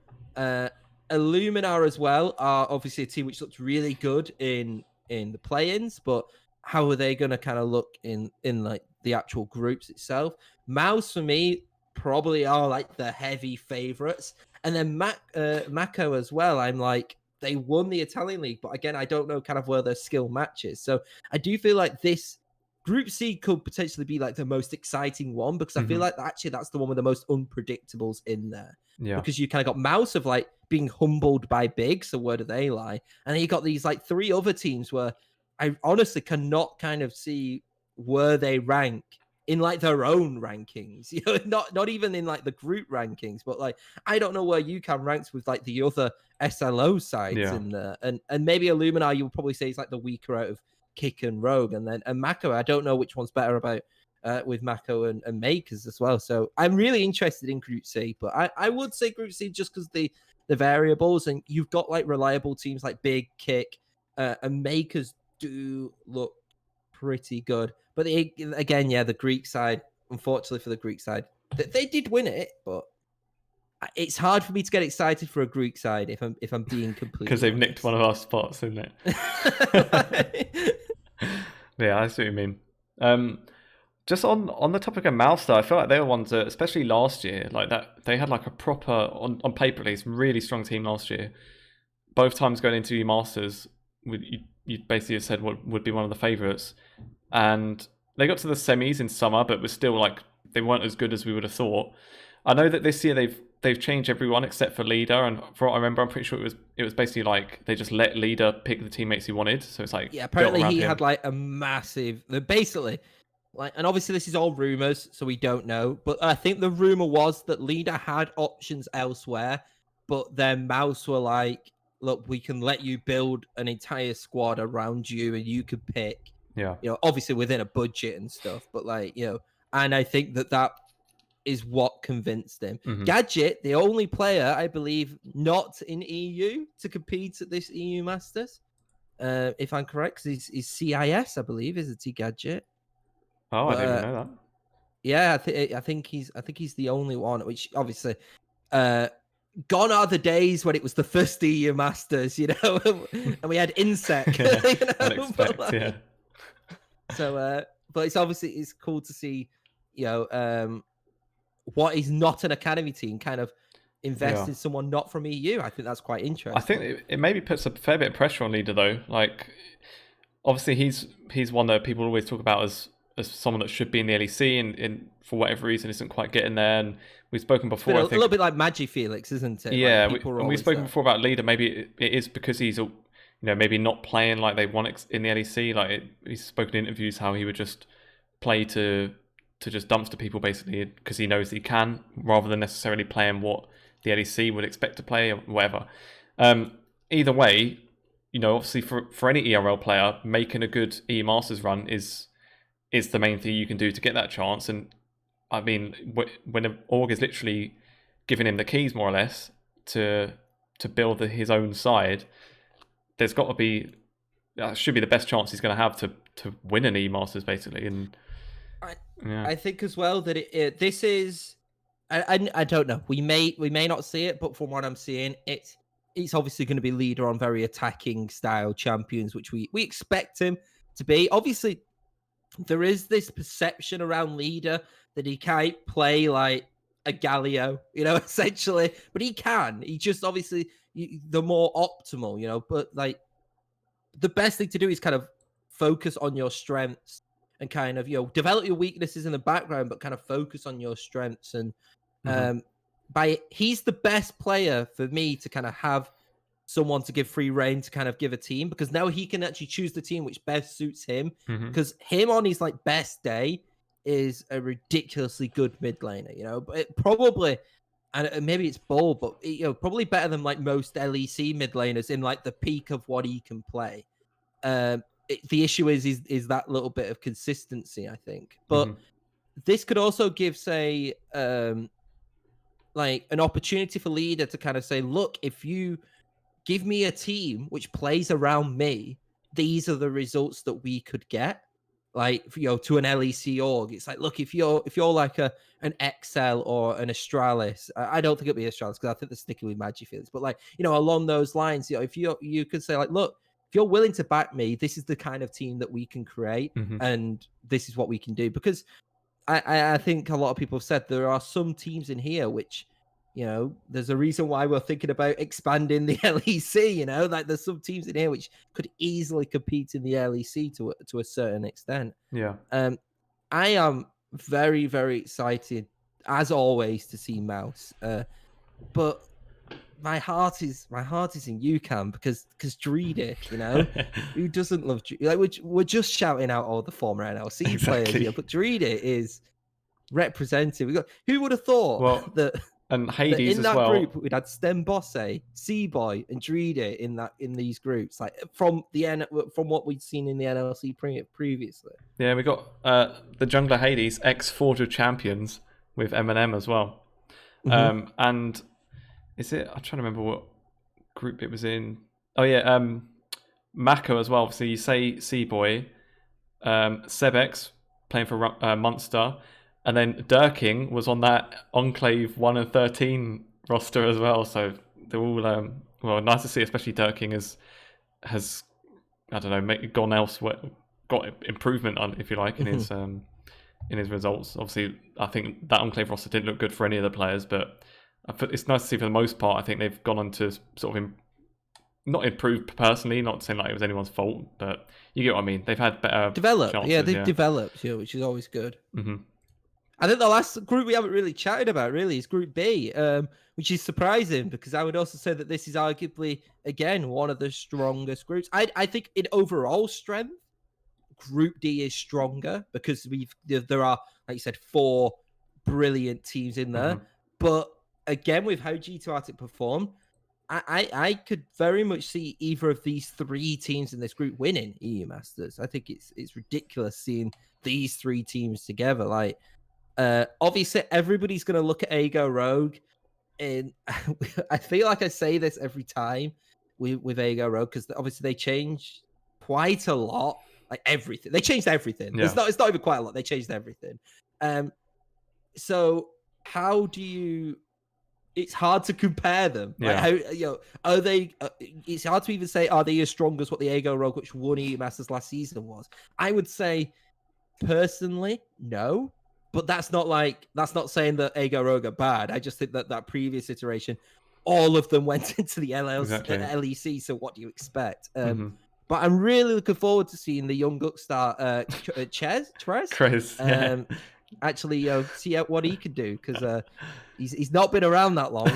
Illuminar as well are obviously a team which looks really good in the play-ins, but how are they going to kind of look in like the actual groups itself? mouz for me probably are like the heavy favorites, and then Mako as well. I'm like, they won the Italian league, but again, I don't know kind of where their skill matches. So I do feel like this Group C could potentially be like the most exciting one because I feel like actually that's the one with the most unpredictables in there. Yeah. Because you kind of got mouz of like being humbled by Big, so where do they lie? And then you got these like 3 other teams where I honestly cannot kind of see where they rank in like their own rankings, you know, not even in like the group rankings, but like I don't know where UCAM ranks with like the other SLO sides in there, and maybe Illuminar you would probably say is like the weaker out of Kick and Rogue, and Mako I don't know which one's better about with Mako and Makers as well. So I'm really interested in Group C, but I would say Group C just because the variables, and you've got like reliable teams like Big, Kick, and Makers do look pretty good. But again, yeah, the Greek side, unfortunately for the Greek side, they did win it, but it's hard for me to get excited for a Greek side if I'm being completely because they've honest. nicked one of our spots, isn't it? Yeah, I see what you mean. Just on the topic of mouz, though, I feel like they were ones that, especially last year, like that they had like a proper on paper at least really strong team last year. Both times going into the Masters, you basically said what would be one of the favourites, and they got to the semis in summer, but was still like they weren't as good as we would have thought. I know that this year they've changed everyone except for Leader, and for what I remember, I'm pretty sure it was basically like they just let Leader pick the teammates he wanted. So it's like, yeah, apparently he had like a massive, basically, like, and obviously this is all rumors, so we don't know. But I think the rumor was that Leader had options elsewhere, but then mouz were like, look, we can let you build an entire squad around you, and you could pick. Yeah, obviously within a budget and stuff, but like, and I think that is what convinced him. Mm-hmm. Gadget, the only player, I believe, not in EU to compete at this EU Masters, if I'm correct, because he's CIS, I believe, isn't he, Gadget? Oh, I didn't even know that. Yeah, I think he's the only one, which obviously, gone are the days when it was the first EU Masters, and we had Insect, yeah. So, but it's cool to see, what is not an academy team kind of invest in someone not from EU. I think that's quite interesting. I think it maybe puts a fair bit of pressure on Leader, though. Like, obviously he's one that people always talk about as someone that should be in the LEC and for whatever reason isn't quite getting there. And we've spoken before. I think a little bit like Magi Felix, isn't it? Yeah, like we've spoken before about Leader. Maybe it is because he's maybe not playing like they want in the LEC. Like he's spoken in interviews how he would just play to just dumpster people basically because he knows he can, rather than necessarily playing what the LEC would expect to play or whatever. Either way, obviously for any ERL player, making a good E Masters run is the main thing you can do to get that chance. And I mean, when an org is literally giving him the keys more or less to build his own side, there's got to be should be the best chance he's going to have to win an E Masters basically. And I think as well that this is, I don't know. We may not see it, but from what I'm seeing, it's obviously going to be Leader on very attacking style champions, which we expect him to be. Obviously, there is this perception around Leader that he can't play like a Galio, essentially, but he can. He just obviously the more optimal, but like the best thing to do is kind of focus on your strengths and kind of develop your weaknesses in the background, but kind of focus on your strengths. And he's the best player for me to kind of have someone to give free reign to kind of give a team, because now he can actually choose the team which best suits him. Because him on his like best day is a ridiculously good mid laner, but it probably, and maybe it's bold, but probably better than like most LEC mid laners in like the peak of what he can play. The issue is that little bit of consistency, I think. But this could also give, say, like an opportunity for Leader to kind of say, look, if you give me a team which plays around me, these are the results that we could get. Like, to an LEC org, it's like, look, if you're like an XL or an Astralis, I don't think it'll be Astralis because I think they're sticking with Magifields, but like, along those lines, if you could say like, look, if you're willing to back me, this is the kind of team that we can create, and this is what we can do. Because I think a lot of people have said there are some teams in here which, there's a reason why we're thinking about expanding the LEC. Like there's some teams in here which could easily compete in the LEC to a certain extent. Yeah. I am very, very excited as always to see mouz, but my heart is in UCAM because Dreedy, who doesn't love Dreedy? Like we're just shouting out all the former NLC players, but Dreedy is representative. Who would have thought that? And Hades in as that well. group we'd had Stem Bosse, C-Boy, and Dreedy in these groups, like from what we'd seen in the NLC previously. Yeah, we got the jungler Hades, ex-Forge of Champions with Eminem as well. And is it? I'm trying to remember what group it was in. Oh yeah, Mako as well. Obviously, you say C-Boy, Sebex playing for Munster, and then Durking was on that Enclave 1 and 13 roster as well. So they're all well, nice to see, especially Durking has I don't know, gone elsewhere, got improvement on, if you like, in his results. Obviously, I think that Enclave roster didn't look good for any of the players, but it's nice to see for the most part. I think they've gone on to sort of not improved personally, not saying like it was anyone's fault, but you get what I mean. They've had better chances, they've developed, which is always good. Mm-hmm. I think the last group we haven't really chatted about really is Group B, which is surprising because I would also say that this is arguably, again, one of the strongest groups. I think in overall strength, Group D is stronger because there are, like you said, 4 brilliant teams in there. But again, with how G2 Artic performed, I could very much see either of these 3 teams in this group winning EU Masters. I think it's ridiculous seeing these 3 teams together. Like, obviously, everybody's going to look at Ago Rogue, and I feel like I say this every time with Ago Rogue because obviously they changed quite a lot. Like everything, they changed everything. Yeah. It's not even quite a lot. They changed everything. So how do you? It's hard to compare them. Yeah. Like how are they? It's hard to even say are they as strong as what the Ago Rogue, which won EU Masters last season, was. I would say personally, no. But that's not saying that Ago Rogue are bad. I just think that previous iteration, all of them went into the LEC. So what do you expect? But I'm really looking forward to seeing the young upstart Trez, actually see what he could do because he's not been around that long.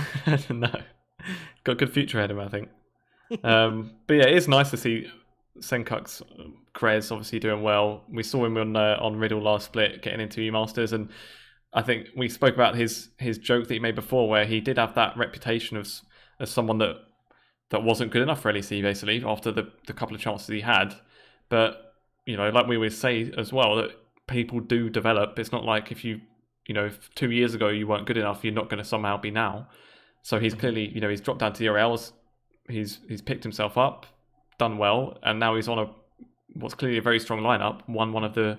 No, got a good future ahead of him, I think. But yeah, it's nice to see Senkuk's Krez obviously doing well. We saw him on Riddle last split getting into E-Masters, and I think we spoke about his joke that he made before where he did have that reputation as someone that wasn't good enough for LEC basically after the couple of chances he had. But like we always say as well, that people do develop. It's not like if if 2 years ago you weren't good enough, you're not going to somehow be now. So he's clearly he's dropped down to the ERLs, he's picked himself up, done well, and now he's on what's clearly a very strong lineup, won one of the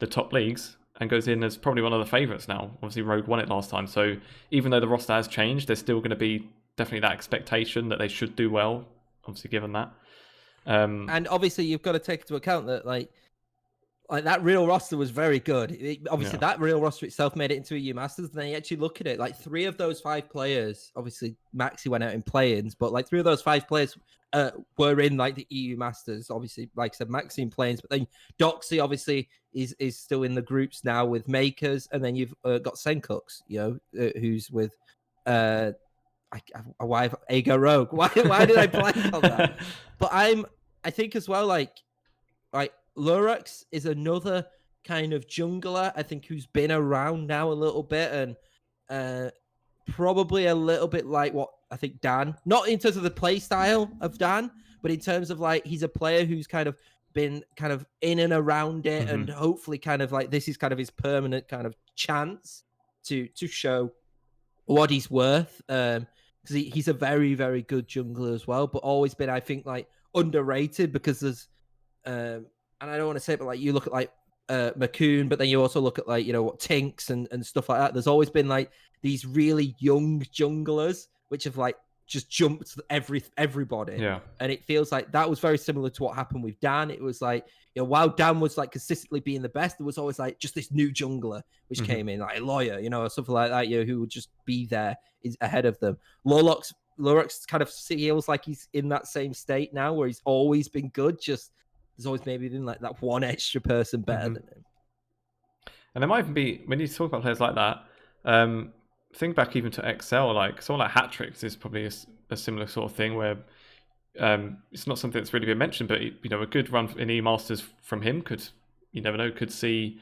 top leagues, and goes in as probably one of the favourites now. Obviously Rogue won it last time, so even though the roster has changed, there's still going to be definitely that expectation that they should do well, obviously given that. And obviously you've got to take into account that like that real roster was very good. That real roster itself made it into a EU Masters. And then you actually look at it, like 3 of those 5 players, obviously Maxi went out in play-ins, but like 3 of those 5 players were in like the EU Masters. Obviously, like I said, Maxi in play-ins, but then Doxy obviously is still in the groups now with Makers, and then you've got Senkux, who's with why Ago Rogue? Why did I blank on that? But I think as well, like Lurux is another kind of jungler, I think, who's been around now a little bit, and probably a little bit like what I think Dan, not in terms of the play style of Dan, but in terms of like he's a player who's kind of been kind of in and around it, and hopefully kind of like this is kind of his permanent kind of chance to show what he's worth. Because he's a very, very good jungler as well, but always been, I think, like underrated because there's and I don't want to say it, but like you look at like Macoon, but then you also look at like what Tinks and stuff like that. There's always been like these really young junglers which have like just jumped everybody. Yeah. And it feels like that was very similar to what happened with Dan. It was like while Dan was like consistently being the best, there was always like just this new jungler which came in, like a lawyer, or something like that, who would just be there is ahead of them. Lurux kind of feels like he's in that same state now where he's always been good, just there's always maybe been like that one extra person better than him. And there might even be, when you talk about players like that, think back even to Excel, like someone like Hatrix is probably a similar sort of thing where it's not something that's really been mentioned, but a good run in E-Masters from him could, you never know, could see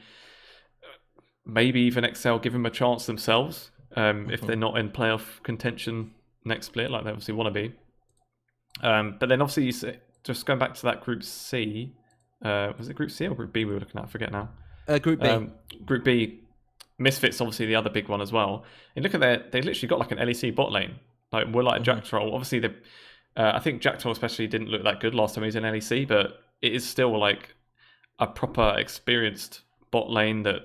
maybe even Excel give him a chance themselves if they're not in playoff contention next split, like they obviously want to be. But then obviously you say, just going back to that Group C, Was it Group C or Group B we were looking at? I forget now. Group B. Group B, Misfits obviously the other big one as well. And look at they literally got like an LEC bot lane. Like we're like Jack Troll. Obviously I think Jack Troll especially didn't look that good last time he was in LEC, but it is still like a proper experienced bot lane that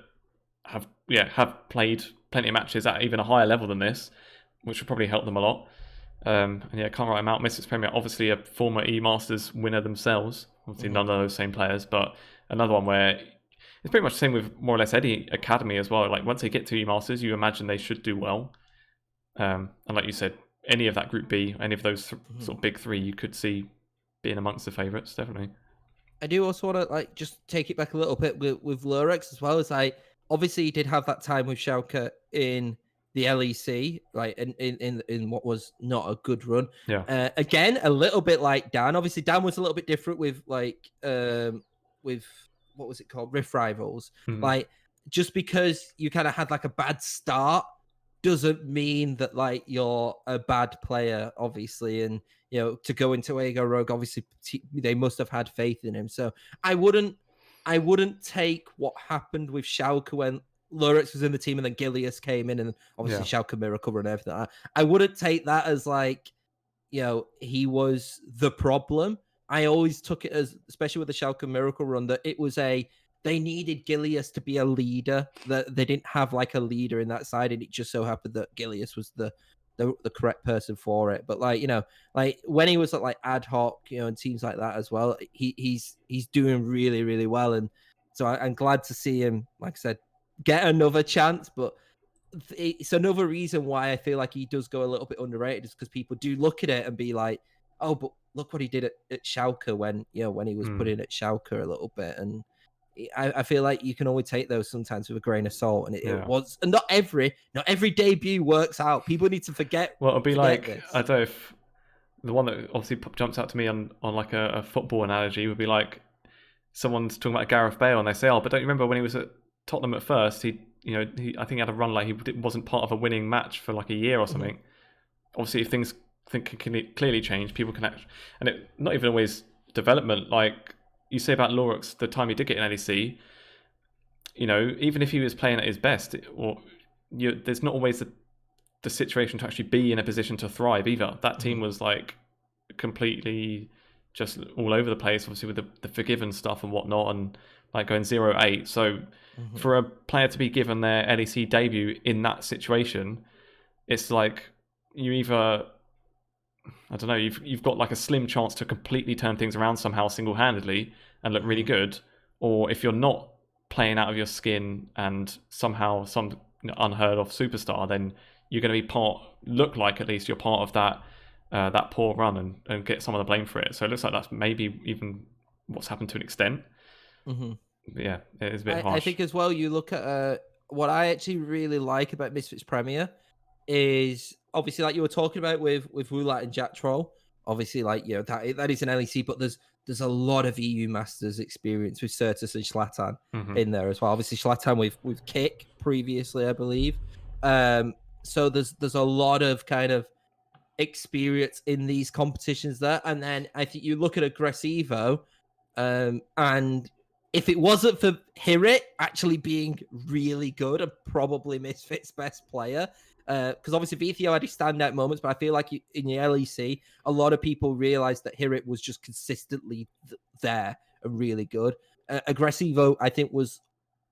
have played plenty of matches at even a higher level than this, which would probably help them a lot. And yeah, can't write them out. Misfits Premier, obviously a former E-Masters winner themselves. Obviously none of those same players, but another one where it's pretty much the same with more or less any academy as well. Like once they get to E-Masters, you imagine they should do well. And like you said, any of that Group B, any of those sort of big three, you could see being amongst the favourites, definitely. I do also want to like just take it back a little bit with Lurex as well. As obviously he did have that time with Schalke in the LEC, like in what was not a good run. Yeah. Again, a little bit like Dan. Obviously, Dan was a little bit different with like with what was it called, Rift Rivals. Like just because you kind of had like a bad start doesn't mean that like you're a bad player, obviously. And you know, to go into Ego Rogue, obviously they must have had faith in him. So I wouldn't take what happened with Schalke when Lurex was in the team and then Gilius came in and obviously Schalke Miracle and everything like that. I wouldn't take that as like, you know, he was the problem. I always took it as, especially with the Schalke Miracle run, that it was they needed Gilius to be a leader, that they didn't have like a leader in that side, and it just so happened that Gilius was the correct person for it. But like, you know, like when he was at like ad hoc, you know, and teams like that as well, he's doing really, really well. And so I'm glad to see him, like I said, get another chance. But it's another reason why I feel like he does go a little bit underrated, is because people do look at it and be like, oh, but look what he did at Schalke when he was put in at Schalke a little bit. And I feel like you can only take those sometimes with a grain of salt, and it was, and not every debut works out. People need to forget. Well, it'll be like this. I don't know if the one that obviously jumps out to me on like a football analogy would be like someone's talking about Gareth Bale and they say, oh, but don't you remember when he was at Tottenham at first? I think he had a run like he wasn't part of a winning match for like a year or something. Obviously, if things can clearly change, people can act, and it not even always development like. You say about Lurex, the time he did get in LEC, you know, even if he was playing at his best, there's not always the situation to actually be in a position to thrive either. That team was like completely just all over the place, obviously with the Forgiven stuff and whatnot, and like going 0-8. So for a player to be given their LEC debut in that situation, it's like you either... I don't know, you've got like a slim chance to completely turn things around somehow single-handedly and look really good, or if you're not playing out of your skin and somehow some unheard of superstar, then you're going to be look like at least you're part of that poor run and get some of the blame for it. So it looks like that's maybe even what's happened to an extent. But yeah, it is a bit harsh. I think as well, you look at what I actually really like about Misfits Premier is obviously like you were talking about with Wulat and Jack Troll. Obviously, like, you know, that is an LEC, but there's a lot of EU Masters experience with Certus and Zlatan in there as well. Obviously, Zlatan with Kick previously, I believe. So there's a lot of kind of experience in these competitions there. And then I think you look at Aggressivo, and if it wasn't for Hirit actually being really good and probably Misfits' best player, because obviously Vithio had his standout moments, but I feel like in the LEC, a lot of people realized that Hirit was just consistently there and really good. Aggressivo, I think, was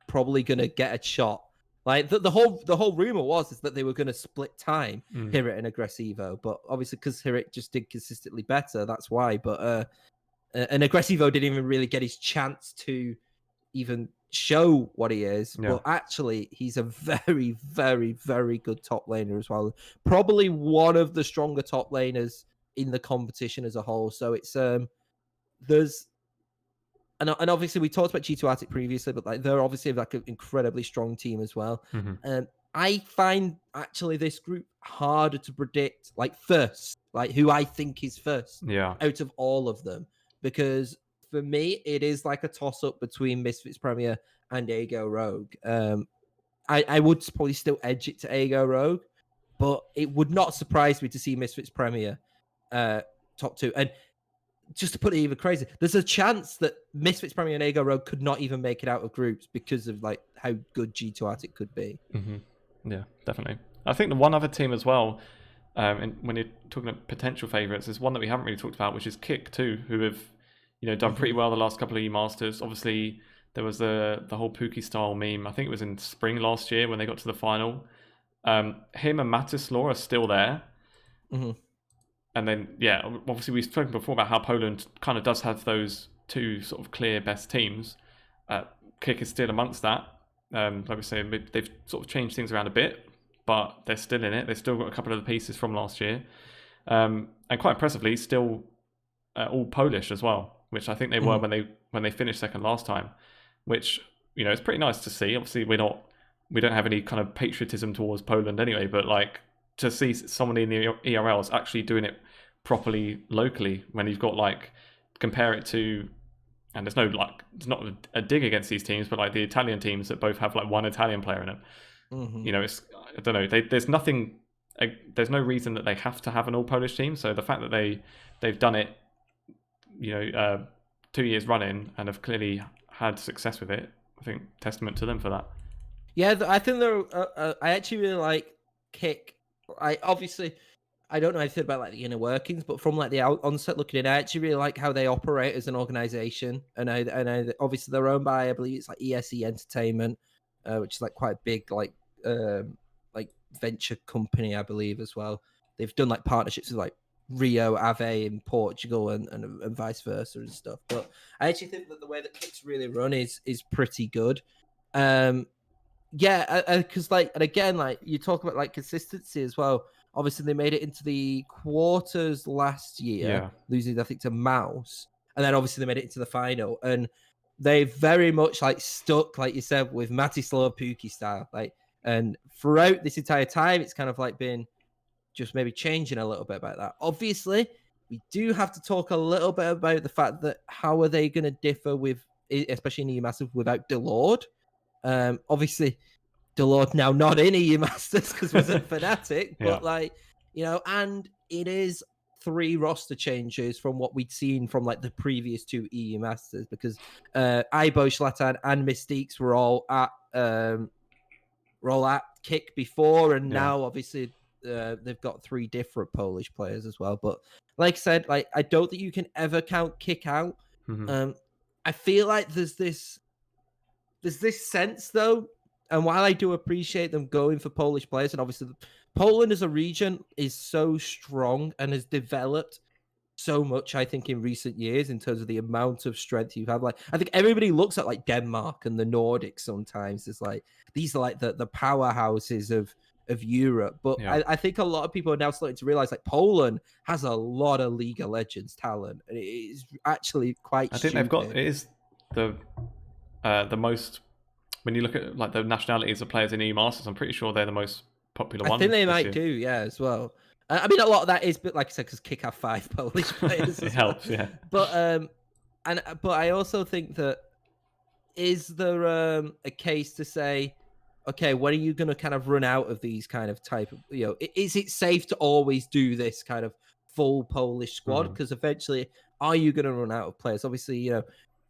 probably going to get a shot. Like the whole rumor was that they were going to split time, Hirit and Aggressivo, but obviously because Hirit just did consistently better, that's why. But and Aggressivo didn't even really get his chance to even show what he is, but actually he's a very, very, very good top laner as well. Probably one of the stronger top laners in the competition as a whole. So it's there's and obviously we talked about G2 Artic previously, but like they're obviously like an incredibly strong team as well. I find actually this group harder to predict, like first, like who I think is first out of all of them, because for me, it is like a toss-up between Misfits Premier and Ego Rogue. I would probably still edge it to Ego Rogue, but it would not surprise me to see Misfits Premier top two. And just to put it even crazy, there's a chance that Misfits, Premier, and Ego Rogue could not even make it out of groups because of like how good G2 Artic could be. Yeah, definitely. I think the one other team as well, and when you're talking about potential favourites, is one that we haven't really talked about, which is Kick too, who have done pretty well the last couple of E-Masters. Obviously, there was the whole Pookie style meme. I think it was in spring last year when they got to the final. Him and Matislaw are still there. And then, yeah, obviously we've spoken before about how Poland kind of does have those two sort of clear best teams. Kick is still amongst that. Like we say, they've sort of changed things around a bit, but they're still in it. They've still got a couple of the pieces from last year. And quite impressively, still all Polish as well, which I think they were when they finished second last time, which, it's pretty nice to see. Obviously, we don't have any kind of patriotism towards Poland anyway, but like to see someone in the ERLs actually doing it properly locally when you've got like compare it to, and there's not a dig against these teams, but like the Italian teams that both have like one Italian player in them. It's, I don't know, there's no reason that they have to have an all Polish team. So the fact that they've done it 2 years running and have clearly had success with it, I think testament to them for that. Yeah, I think I actually really like Kick. I don't know anything about like the inner workings, but from like the onset looking in, I actually really like how they operate as an organization. And I obviously they're owned by, I believe it's like ESE Entertainment, which is like quite a big like venture company, I believe as well. They've done like partnerships with like Rio Ave in Portugal and vice versa and stuff. But I actually think that the way that Kick's really run is pretty good. Because like, and again, like you talk about like consistency as well. Obviously, they made it into the quarters last year, losing I think to mouz, and then obviously they made it into the final. And they very much like stuck, like you said, with Matislaw Pookie style. Like, and throughout this entire time, it's kind of like been just maybe changing a little bit about that. Obviously, we do have to talk a little bit about the fact that how are they going to differ with, especially in EU Massive, without Delord. Obviously, Delord now not in EU Masters because was at Fnatic, but and it is 3 roster changes from what we'd seen from like the previous 2 EU Masters, because Ibo, Zlatan, and Mystiques were all at Kick before, and now obviously they've got 3 different Polish players as well. But like I said, like I don't think you can ever count Kick out. I feel like there's this sense though. And while I do appreciate them going for Polish players, and obviously Poland as a region is so strong and has developed so much, I think, in recent years in terms of the amount of strength you have. Like, I think everybody looks at like Denmark and the Nordics sometimes as like, these are like the powerhouses of Europe. But I think a lot of people are now starting to realize like Poland has a lot of League of Legends talent. And it is actually quite I think they've got, it is the most, when you look at like the nationalities of players in E-Masters, I'm pretty sure they're the most popular ones. I think they might do, as well. I mean, a lot of that is, but like I said, because Kick have 5 Polish players. It helps, yeah. But I also think that is there a case to say, okay, when are you going to kind of run out of these kind of type of, is it safe to always do this kind of full Polish squad? Because eventually, are you going to run out of players? Obviously,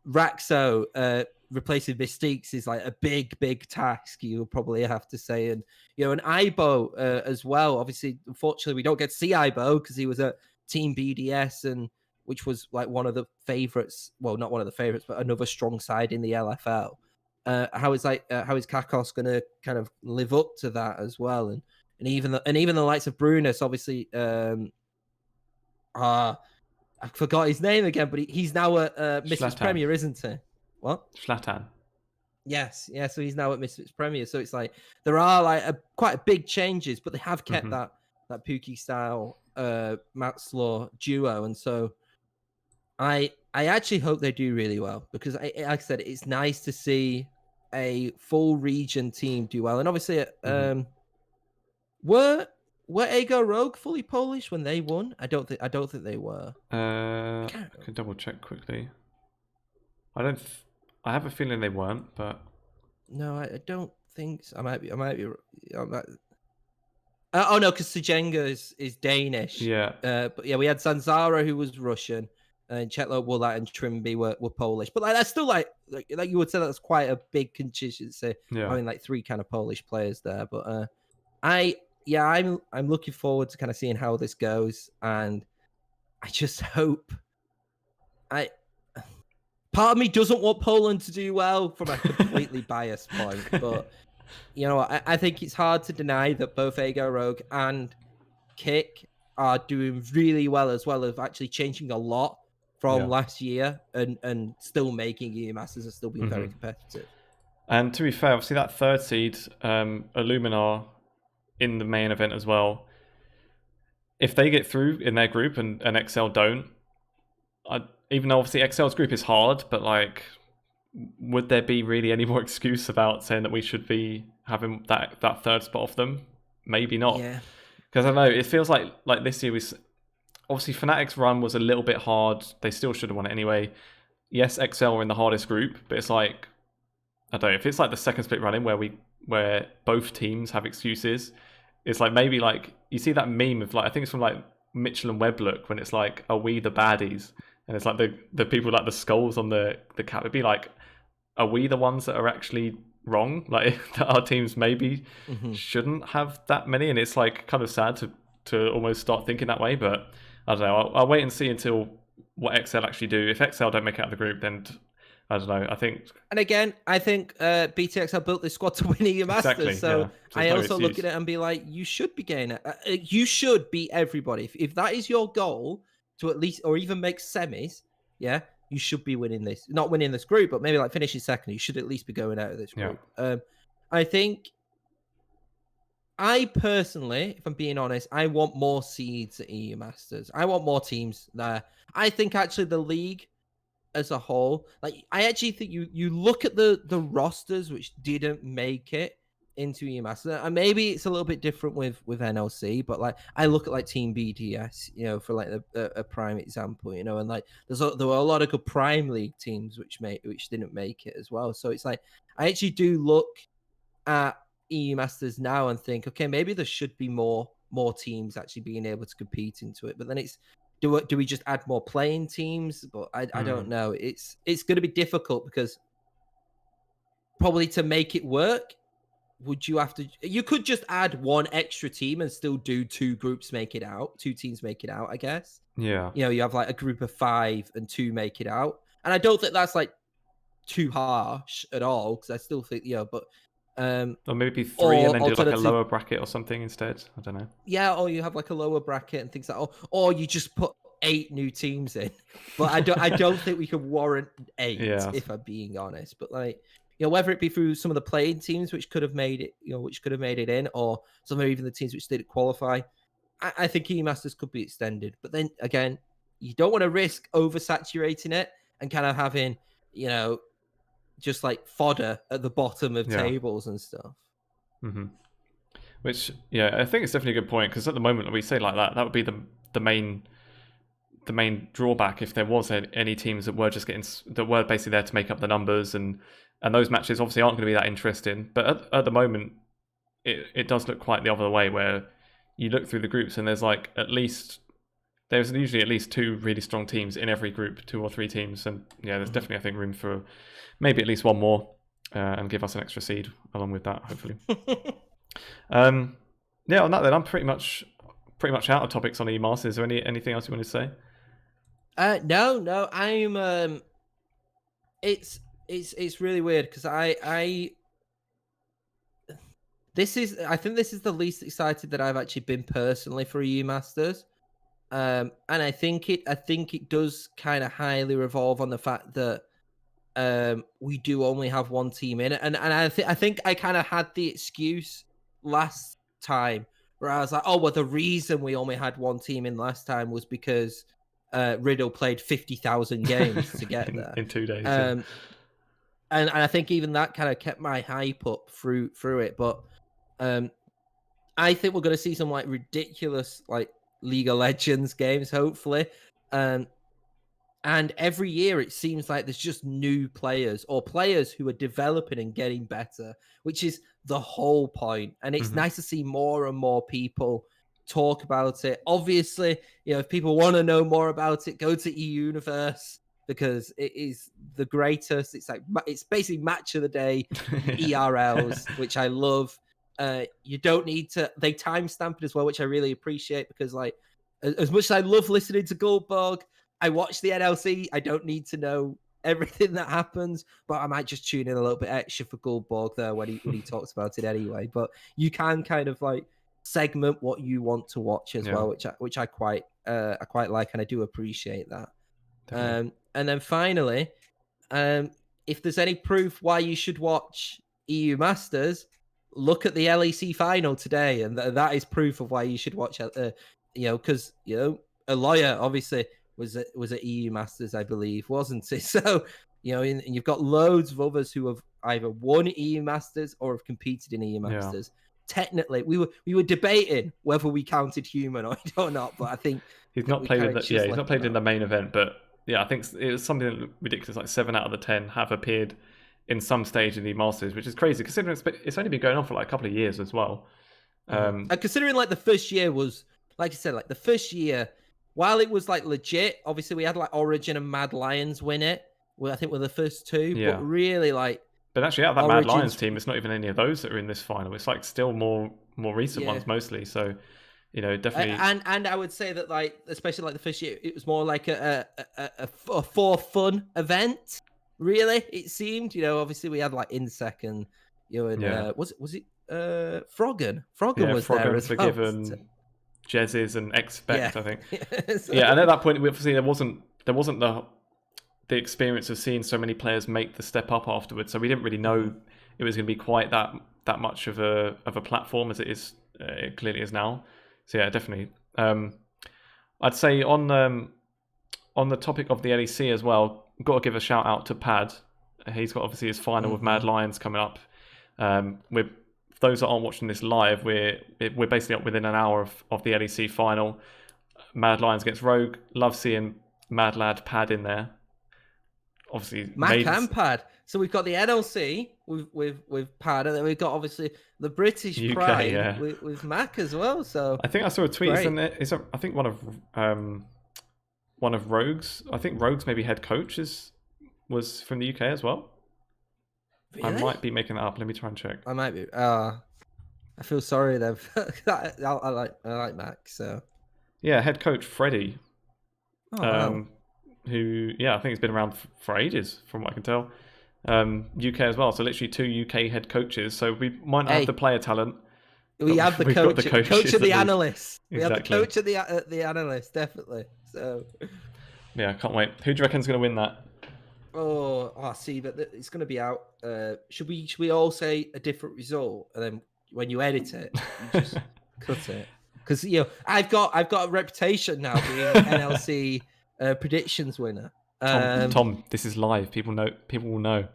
Raxo replacing Mystiques is like a big task, you'll probably have to say. And and Ibo as well. Obviously, unfortunately, we don't get to see Ibo because he was at Team BDS, and which was like one of the favorites. Well, not one of the favorites, but another strong side in the LFL. How is KCorp going to kind of live up to that as well? And even the likes of Brunus, obviously. I forgot his name again, but he's now at Misfits Premier, isn't he? What? Zlatan. Yes. So he's now at Misfits Premier. So it's like there are like quite big changes, but they have kept that Pookie style Matislaw duo, and so I actually hope they do really well, because like I said, it's nice to see a full region team do well. And obviously, were Ego Rogue fully Polish when they won? I don't think they were. I can double check quickly. I have a feeling they weren't, but no, I don't think so. I might be. Oh no, because Sujenga is Danish. Yeah. But yeah, we had Zanzara, who was Russian. and Chetlo, Woolat, and Trimby were Polish. But like that's still like you would say that's quite a big constituency. Yeah. I mean, like 3 kind of Polish players there. But I'm looking forward to kind of seeing how this goes, and I just hope part of me doesn't want Poland to do well from a completely biased point, but you know, I think it's hard to deny that both Ego Rogue and Kick are doing really well as actually changing a lot from last year and still making EU Masters and still being very competitive. And to be fair, obviously that 3rd seed, Illuminar in the main event as well, if they get through in their group and XL don't, even though obviously XL's group is hard, but like, would there be really any more excuse about saying that we should be having that 3rd spot off them? Maybe not. Yeah. Because I don't know, it feels like this year was... Obviously, Fnatic's run was a little bit hard. They still should have won it anyway. Yes, XL were in the hardest group, but it's like... I don't know, if it's like the second split run-in where both teams have excuses, it's like maybe like... You see that meme of like... I think it's from like Mitchell and Weblook when it's like, are we the baddies? And it's like the people like the skulls on the cap. It'd be like, are we the ones that are actually wrong? Like that our teams maybe shouldn't have that many, and it's like kind of sad to almost start thinking that way. But I don't know. I'll wait and see until what XL actually do. If XL don't make it out of the group, then I don't know. I think. And again, I think BTXL built this squad to win EU Masters. Exactly, so yeah. I also look at it and be like, you should be getting it. You should beat everybody. If that is your goal, to at least, or even make semis, yeah, you should be winning this. Not winning this group, but maybe like finishing second. You should at least be going out of this group. Yeah. I think, I personally, if I'm being honest, I want more seeds at EU Masters. I want more teams there. I think actually the league as a whole, like I actually think you look at the rosters which didn't make it into EU Masters, and maybe it's a little bit different with NLC, but like I look at like Team BDS, you know, for like a prime example, you know, and like there were a lot of good Prime League teams which didn't make it as well. So it's like I actually do look at EU Masters now and think, okay, maybe there should be more teams actually being able to compete into it. But then it's do we just add more playing teams? But I don't know. It's going to be difficult because probably to make it work, you could just add one extra team and still do 2 teams make it out, I guess. Yeah. You know, you have like a group of 5 and 2 make it out. And I don't think that's like too harsh at all, because I still think, but or maybe 3 and then do like a lower bracket or something instead. I don't know. Yeah, or you have like a lower bracket and things like that. Or you just put 8 new teams in. But I don't think we can warrant 8, if I'm being honest. But like, whether it be through some of the playing teams which could have made it, which could have made it in, or some of even the teams which didn't qualify, I think EU Masters could be extended. But then again, you don't want to risk oversaturating it and kind of having, just like fodder at the bottom of tables and stuff. Mm-hmm. Which, I think it's definitely a good point, because at the moment we say like that would be the main drawback if there was any teams that were basically there to make up the numbers, and those matches obviously aren't going to be that interesting. But at the moment, it does look quite the other way, where you look through the groups and there's usually at least 2 really strong teams in every group, 2 or 3 teams, and there's definitely, I think, room for maybe at least one more, and give us an extra seed along with that, hopefully. On that then, I'm pretty much out of topics on EMAS. Is there anything else you want to say? No, I'm it's really weird because I think this is the least excited that I've actually been personally for EU Masters. And I think it does kind of highly revolve on the fact that we do only have 1 team in it, and I think I kind of had the excuse last time where I was like, oh well, the reason we only had 1 team in last time was because Riddle played 50,000 games to get there in 2 days. And I think even that kind of kept my hype up through it. But I think we're going to see some like ridiculous like League of Legends games, hopefully. And every year it seems like there's just new players or players who are developing and getting better, which is the whole point. And it's nice to see more and more people talk about it. Obviously, if people want to know more about it, go to eUniverse because it is the greatest. It's basically match of the day ERLs, which I love. You don't need to. They timestamp it as well, which I really appreciate because as much as I love listening to Goldberg, I watch the NLC. I don't need to know everything that happens, but I might just tune in a little bit extra for Goldberg there when he talks about it anyway. But you can kind of segment what you want to watch as well, which I quite like, and I do appreciate that. And then finally, if there's any proof why you should watch EU Masters, look at the LEC final today, and that is proof of why you should watch. Because a lawyer obviously was at EU Masters, I believe, wasn't it? So and you've got loads of others who have either won EU Masters or have competed in EU Masters. Yeah. Technically, we were debating whether we counted human or not, but I think he's not played in he's not played in the main event, but I think it was something ridiculous, like 7 out of the 10 have appeared in some stage in the Masters, which is crazy considering it's only been going on for a couple of years as well. And considering the first year was, like you said, the first year, while it was legit, obviously we had Origin and Mad Lions win it. I think we're the first two, but really But actually, out of that Mad Lions team, it's not even any of those that are in this final. It's still more recent ones mostly. So, definitely. And I would say that especially the first year, it was more like a for fun event. Really, it seemed. Obviously we had Insec and was it Froggen? Froggen was there as well. Forgiven, Jezzes and Expect, I think. And at that point, obviously there wasn't the experience of seeing so many players make the step up afterwards, so we didn't really know it was going to be quite that much of a platform as it clearly is now. So yeah, definitely. I'd say on the topic of the LEC as well, got to give a shout out to Pad. He's got obviously his final with Mad Lions coming up. For those that aren't watching this live, we're basically up within an hour of the LEC final. Mad Lions against Rogue. Love seeing Mad Lad Pad in there. Obviously, Mac and Pad. So we've got the NLC with Pad, and then we've got obviously the British UK, Pride with Mac as well. So I think I saw a tweet. I think one of Rogue's. I think Rogue's maybe head coach was from the UK as well. Really? I might be making that up. Let me try and check. I might be. I feel sorry then. I like Mac. So yeah, head coach Freddie. Oh, wow. Who, I think he's been around for ages, from what I can tell. UK as well, so literally 2 UK head coaches. So we might not have the player talent. We have the coach of the analysts. Exactly. We have the coach of the analysts, definitely. So yeah, I can't wait. Who do you reckon's going to win that? See, but it's going to be out. Should we all say a different result, and then when you edit it, you just cut it? Because I've got a reputation now being NLC. Predictions winner. Tom, this is live. People will know.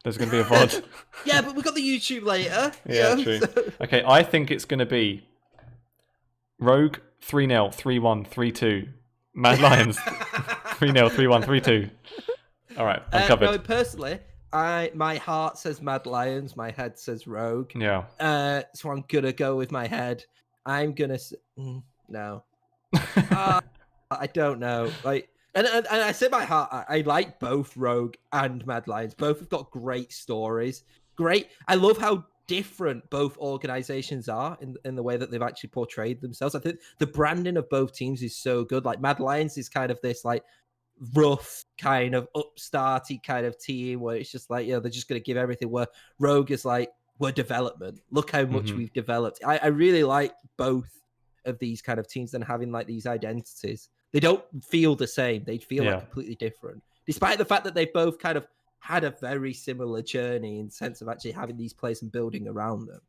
There's going to be a VOD. Yeah, but we've got the YouTube later. Yeah, true. So... Okay, I think it's going to be Rogue 3-0, 3-1, 3-2. Mad Lions 3-0, 3-1, 3-2. All right, I'm covered. No, personally, my heart says Mad Lions, my head says Rogue. Yeah. So I'm gonna go with my head. I'm gonna no. I don't know. And I say my heart. I like both Rogue and Mad Lions. Both have got great stories. Great. I love how different both organizations are in the way that they've actually portrayed themselves. I think the branding of both teams is so good. Mad Lions is kind of this rough kind of upstarty kind of team where it's just they're just going to give everything. Where Rogue is we're development. Look how much we've developed. I really like both of these kind of teams and having these identities. They don't feel the same. They feel completely different, despite the fact that they've both kind of had a very similar journey in the sense of actually having these players and building around them.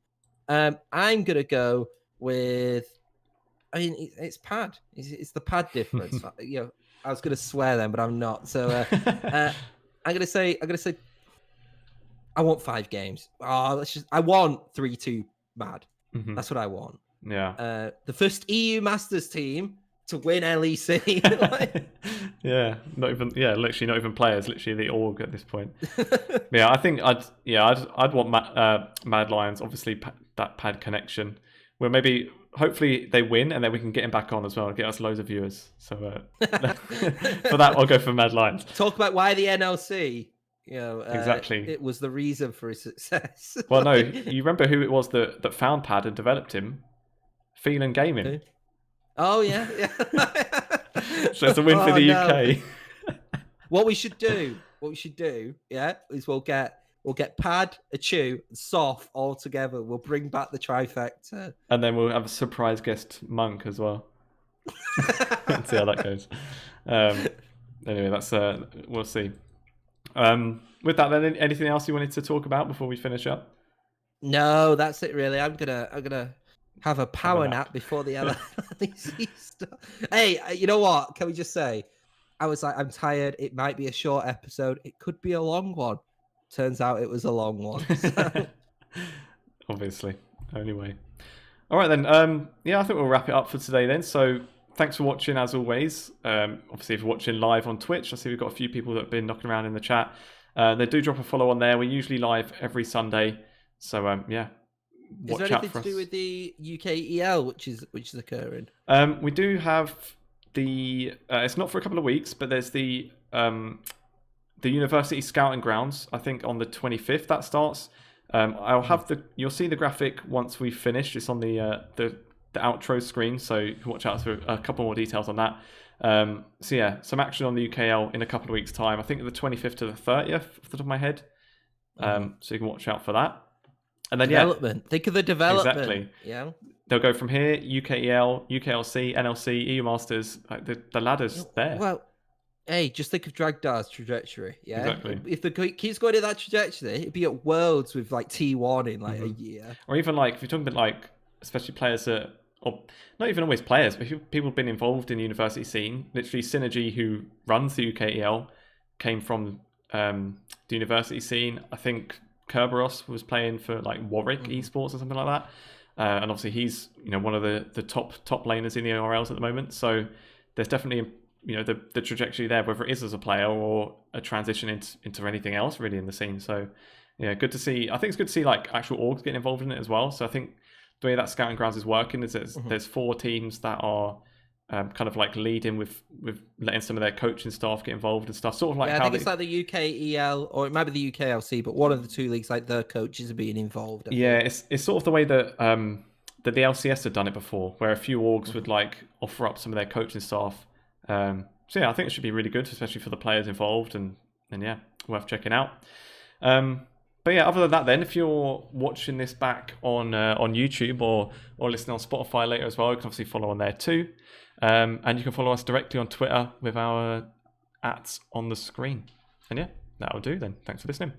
I'm gonna go with. I mean, it's Pad. It's the Pad difference. I was gonna swear then, but I'm not. So I'm gonna say. I want 5 games. I want 3-2 Mad. Mm-hmm. That's what I want. Yeah. The first EU Masters team to win LEC. Literally not even players, literally the org at this point. I think I'd want Mad Lions, obviously that Pad connection. Where maybe hopefully they win, and then we can get him back on as well and get us loads of viewers. So for that, I'll go for Mad Lions. Talk about why the NLC. Exactly. It was the reason for his success. Well, no, you remember who it was that found Pad and developed him? Phelan Gaming. Who? Oh yeah. So it's a win for the UK. What we should do, is we'll get Pad, Achu, and Soft all together. We'll bring back the trifecta. And then we'll have a surprise guest Monk as well. Let's see how that goes. Anyway, that's we'll see. With that, then, anything else you wanted to talk about before we finish up? No, that's it really. I'm gonna have a power nap before the LEC start. Hey, you know what? Can we just say, I was like, I'm tired. It might be a short episode. It could be a long one. Turns out it was a long one. So. Obviously. Anyway. All right, then. Yeah, I think we'll wrap it up for today then. So thanks for watching, as always. Obviously, if you're watching live on Twitch, I see we've got a few people that have been knocking around in the chat. They do drop a follow on there. We're usually live every Sunday. So, yeah. Is there anything to do with the UKEL, which is occurring? We do have the. It's not for a couple of weeks, but there's the University Scouting Grounds. I think on the 25th that starts. I'll have You'll see the graphic once we've finished. It's on the outro screen, so you can watch out for a couple more details on that. So yeah, some action on the UKL in a couple of weeks' time. I think the 25th to the 30th, off the top of my head. So you can watch out for that. And then development. Think of the development. Exactly. Yeah. They'll go from here: UKEL, UKLC, NLC, EU Masters. Like the ladder's there. Well, hey, just think of Dragdar's trajectory. Yeah. Exactly. If the keeps going in that trajectory, it'd be at Worlds with like T1 in like a year. Or even like if you're talking about like, especially players that, or not even always players, but people have been involved in the university scene. Literally, Synergy, who runs the UKEL, came from the university scene. I think Kerberos was playing for like Warwick Esports or something like that, and obviously he's one of the top laners in the ORLs at the moment. So there's definitely the trajectory there, whether it is as a player or a transition into anything else really in the scene. So yeah, good to see. I think it's good to see like actual orgs getting involved in it as well. So I think the way that Scouting Grounds is working is there's 4 teams that are kind of like leading with letting some of their coaching staff get involved and stuff. Sort of like I think it's like the UKEL, or it might be the UKLC, but one of the 2 leagues, like their coaches are being involved. It's sort of the way that the LCS had done it before, where a few orgs would like offer up some of their coaching staff. So yeah, I think it should be really good, especially for the players involved, and yeah, worth checking out. But yeah, other than that, then if you're watching this back on YouTube or listening on Spotify later as well, you can obviously follow on there too. And you can follow us directly on Twitter with our @ on the screen. And yeah, that'll do then. Thanks for listening.